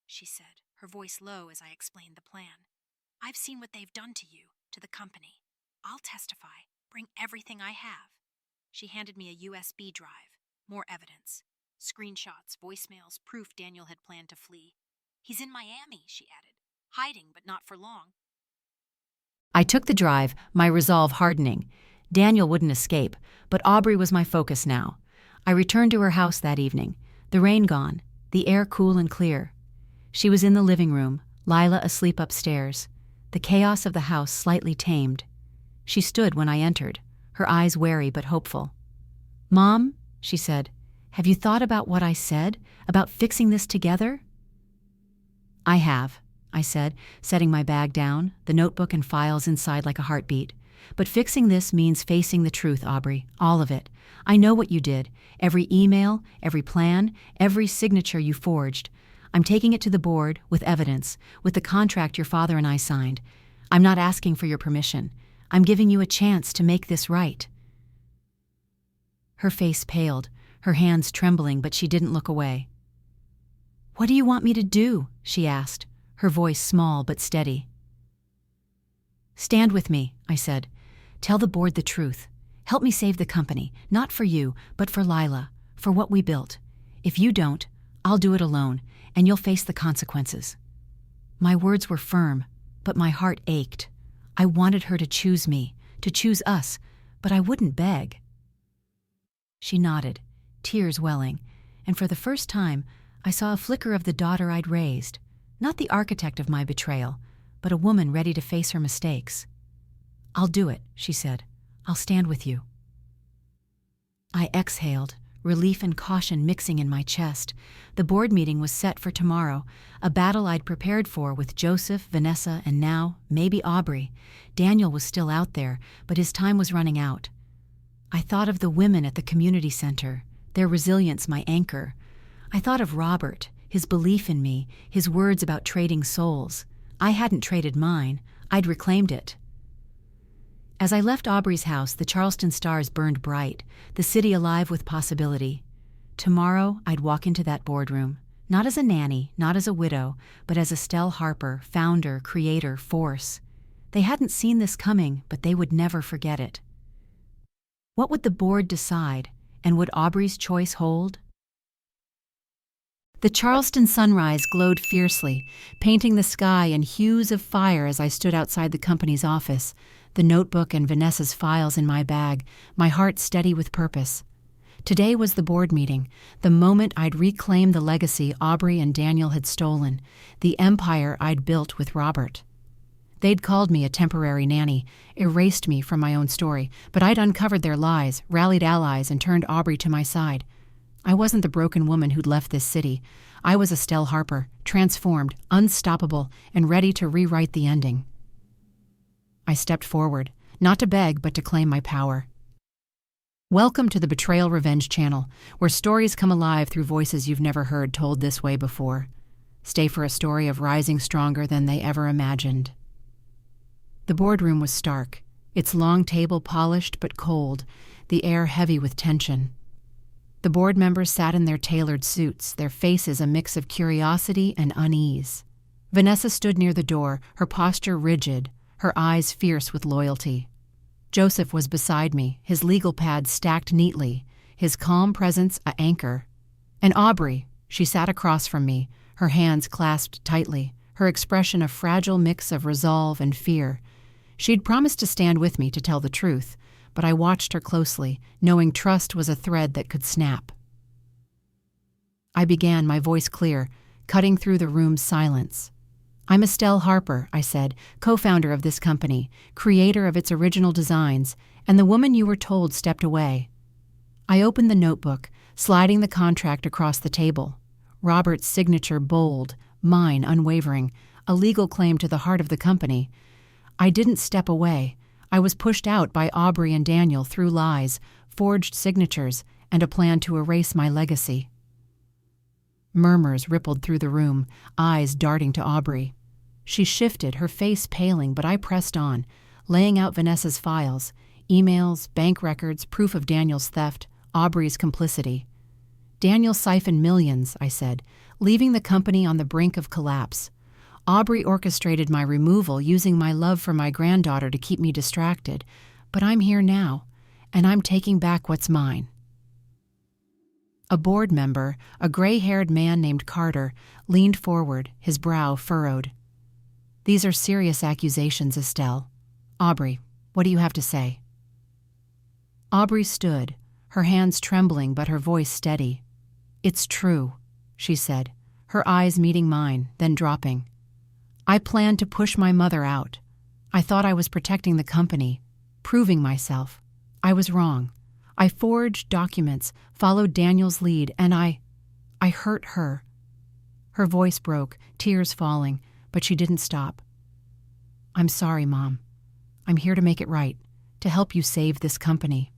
she said, her voice low as I explained the plan. "I've seen what they've done to you, to the company. I'll testify, bring everything I have." She handed me a USB drive, more evidence. Screenshots, voicemails, proof Daniel had planned to flee. "He's in Miami," she added, "hiding, but not for long." I took the drive, my resolve hardening. Daniel wouldn't escape, but Aubrey was my focus now. I returned to her house that evening, the rain gone, the air cool and clear. She was in the living room, Lila asleep upstairs, the chaos of the house slightly tamed. She stood when I entered, her eyes wary but hopeful. "Mom," she said, "have you thought about what I said, about fixing this together?" "I have," I said, setting my bag down, the notebook and files inside like a heartbeat. "But fixing this means facing the truth, Aubrey, all of it. I know what you did, every email, every plan, every signature you forged. I'm taking it to the board, with evidence, with the contract your father and I signed. I'm not asking for your permission. I'm giving you a chance to make this right." Her face paled, her hands trembling, but she didn't look away. "What do you want me to do?" she asked, her voice small but steady. "Stand with me," I said. "Tell the board the truth. Help me save the company, not for you, but for Lila, for what we built. If you don't, I'll do it alone, and you'll face the consequences." My words were firm, but my heart ached. I wanted her to choose me, to choose us, but I wouldn't beg. She nodded, tears welling, and for the first time, I saw a flicker of the daughter I'd raised, not the architect of my betrayal, but a woman ready to face her mistakes. "I'll do it," she said. "I'll stand with you." I exhaled, relief and caution mixing in my chest. The board meeting was set for tomorrow, a battle I'd prepared for with Joseph, Vanessa, and now, maybe Aubrey. Daniel was still out there, but his time was running out. I thought of the women at the community center, their resilience my anchor. I thought of Robert, his belief in me, his words about trading souls. I hadn't traded mine, I'd reclaimed it. As I left Aubrey's house, the Charleston stars burned bright, the city alive with possibility. Tomorrow, I'd walk into that boardroom, not as a nanny, not as a widow, but as Estelle Harper, founder, creator, force. They hadn't seen this coming, but they would never forget it. What would the board decide, and would Aubrey's choice hold? The Charleston sunrise glowed fiercely, painting the sky in hues of fire as I stood outside the company's office, the notebook and Vanessa's files in my bag, my heart steady with purpose. Today was the board meeting, the moment I'd reclaim the legacy Aubrey and Daniel had stolen, the empire I'd built with Robert. They'd called me a temporary nanny, erased me from my own story, but I'd uncovered their lies, rallied allies, and turned Aubrey to my side. I wasn't the broken woman who'd left this city. I was Estelle Harper, transformed, unstoppable, and ready to rewrite the ending. I stepped forward, not to beg, but to claim my power. Welcome to the Betrayal Revenge channel, where stories come alive through voices you've never heard told this way before. Stay for a story of rising stronger than they ever imagined. The boardroom was stark, its long table polished but cold, the air heavy with tension. The board members sat in their tailored suits, their faces a mix of curiosity and unease. Vanessa stood near the door, her posture rigid, her eyes fierce with loyalty. Joseph was beside me, his legal pad stacked neatly, his calm presence an anchor. And Aubrey, she sat across from me, her hands clasped tightly, her expression a fragile mix of resolve and fear. She'd promised to stand with me to tell the truth, but I watched her closely, knowing trust was a thread that could snap. I began, my voice clear, cutting through the room's silence. "I'm Estelle Harper," I said, "co-founder of this company, creator of its original designs, and the woman you were told stepped away." I opened the notebook, sliding the contract across the table. Robert's signature bold, mine unwavering, a legal claim to the heart of the company. I didn't step away. I was pushed out by Aubrey and Daniel through lies, forged signatures, and a plan to erase my legacy. Murmurs rippled through the room, eyes darting to Aubrey. She shifted, her face paling, but I pressed on, laying out Vanessa's files, emails, bank records, proof of Daniel's theft, Aubrey's complicity. Daniel siphoned millions, I said, leaving the company on the brink of collapse. Aubrey orchestrated my removal, using my love for my granddaughter to keep me distracted. But I'm here now, and I'm taking back what's mine. A board member, a gray-haired man named Carter, leaned forward, his brow furrowed. "These are serious accusations, Estelle. Aubrey, what do you have to say?" Aubrey stood, her hands trembling but her voice steady. "It's true," she said, her eyes meeting mine, then dropping. "I planned to push my mother out. I thought I was protecting the company, proving myself. I was wrong. I forged documents, followed Daniel's lead, and I hurt her." Her voice broke, tears falling, but she didn't stop. "I'm sorry, Mom. I'm here to make it right, to help you save this company."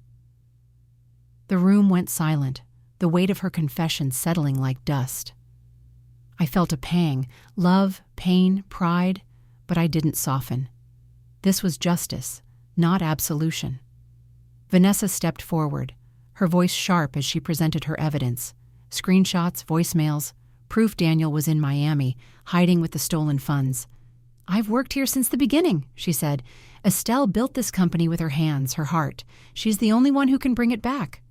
The room went silent, the weight of her confession settling like dust. I felt a pang, love, pain, pride, but I didn't soften. This was justice, not absolution. Vanessa stepped forward, her voice sharp as she presented her evidence. Screenshots, voicemails, proof Daniel was in Miami, hiding with the stolen funds. "I've worked here since the beginning," she said. "Estelle built this company with her hands, her heart. She's the only one who can bring it back."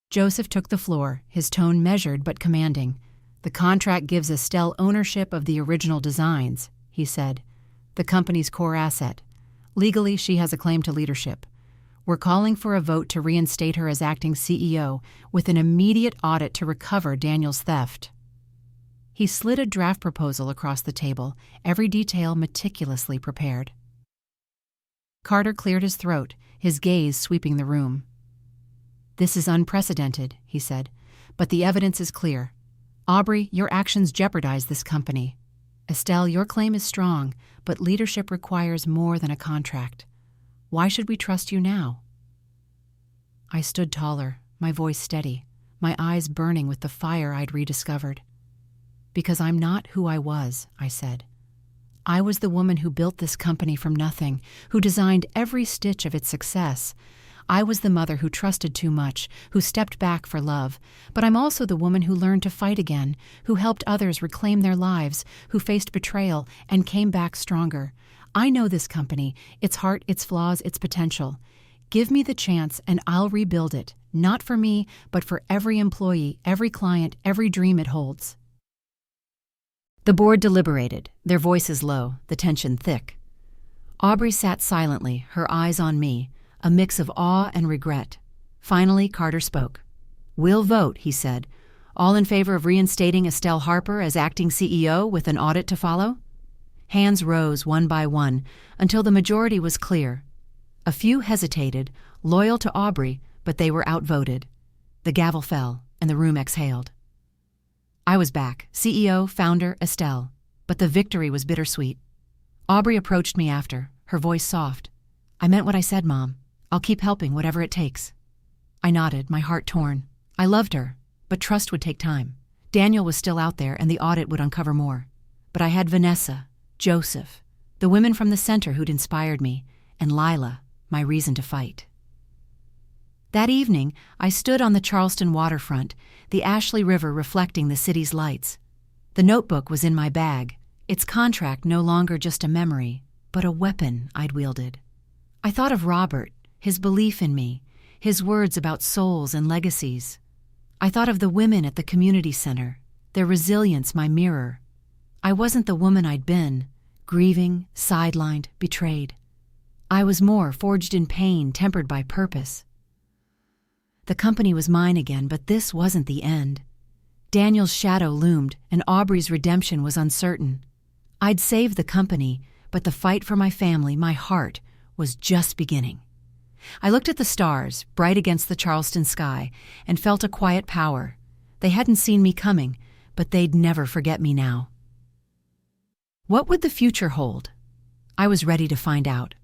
Joseph took the floor, his tone measured but commanding. "The contract gives Estelle ownership of the original designs," he said. "The company's core asset. Legally, she has a claim to leadership. We're calling for a vote to reinstate her as acting CEO with an immediate audit to recover Daniel's theft." He slid a draft proposal across the table, every detail meticulously prepared. Carter cleared his throat, his gaze sweeping the room. "This is unprecedented," he said, "but the evidence is clear. Aubrey, your actions jeopardize this company. Estelle, your claim is strong, but leadership requires more than a contract. Why should we trust you now?" I stood taller, my voice steady, my eyes burning with the fire I'd rediscovered. "Because I'm not who I was," I said. "I was the woman who built this company from nothing, who designed every stitch of its success. I was the mother who trusted too much, who stepped back for love. But I'm also the woman who learned to fight again, who helped others reclaim their lives, who faced betrayal and came back stronger. I know this company, its heart, its flaws, its potential. Give me the chance and I'll rebuild it, not for me, but for every employee, every client, every dream it holds." The board deliberated, their voices low, the tension thick. Aubrey sat silently, her eyes on me, a mix of awe and regret. Finally, Carter spoke. "We'll vote," he said. "All in favor of reinstating Estelle Harper as acting CEO with an audit to follow?" Hands rose one by one until the majority was clear. A few hesitated, loyal to Aubrey, but they were outvoted. The gavel fell, and the room exhaled. I was back, CEO, founder, Estelle, but the victory was bittersweet. Aubrey approached me after, her voice soft. "I meant what I said, Mom. I'll keep helping whatever it takes." I nodded, my heart torn. I loved her, but trust would take time. Daniel was still out there, and the audit would uncover more. But I had Vanessa, Joseph, the women from the center who'd inspired me, and Lila, my reason to fight. That evening, I stood on the Charleston waterfront, the Ashley River reflecting the city's lights. The notebook was in my bag, its contract no longer just a memory, but a weapon I'd wielded. I thought of Robert, his belief in me, his words about souls and legacies. I thought of the women at the community center, their resilience my mirror. I wasn't the woman I'd been, grieving, sidelined, betrayed. I was more, forged in pain, tempered by purpose. The company was mine again, but this wasn't the end. Daniel's shadow loomed, and Aubrey's redemption was uncertain. I'd saved the company, but the fight for my family, my heart, was just beginning. I looked at the stars, bright against the Charleston sky, and felt a quiet power. They hadn't seen me coming, but they'd never forget me now. What would the future hold? I was ready to find out.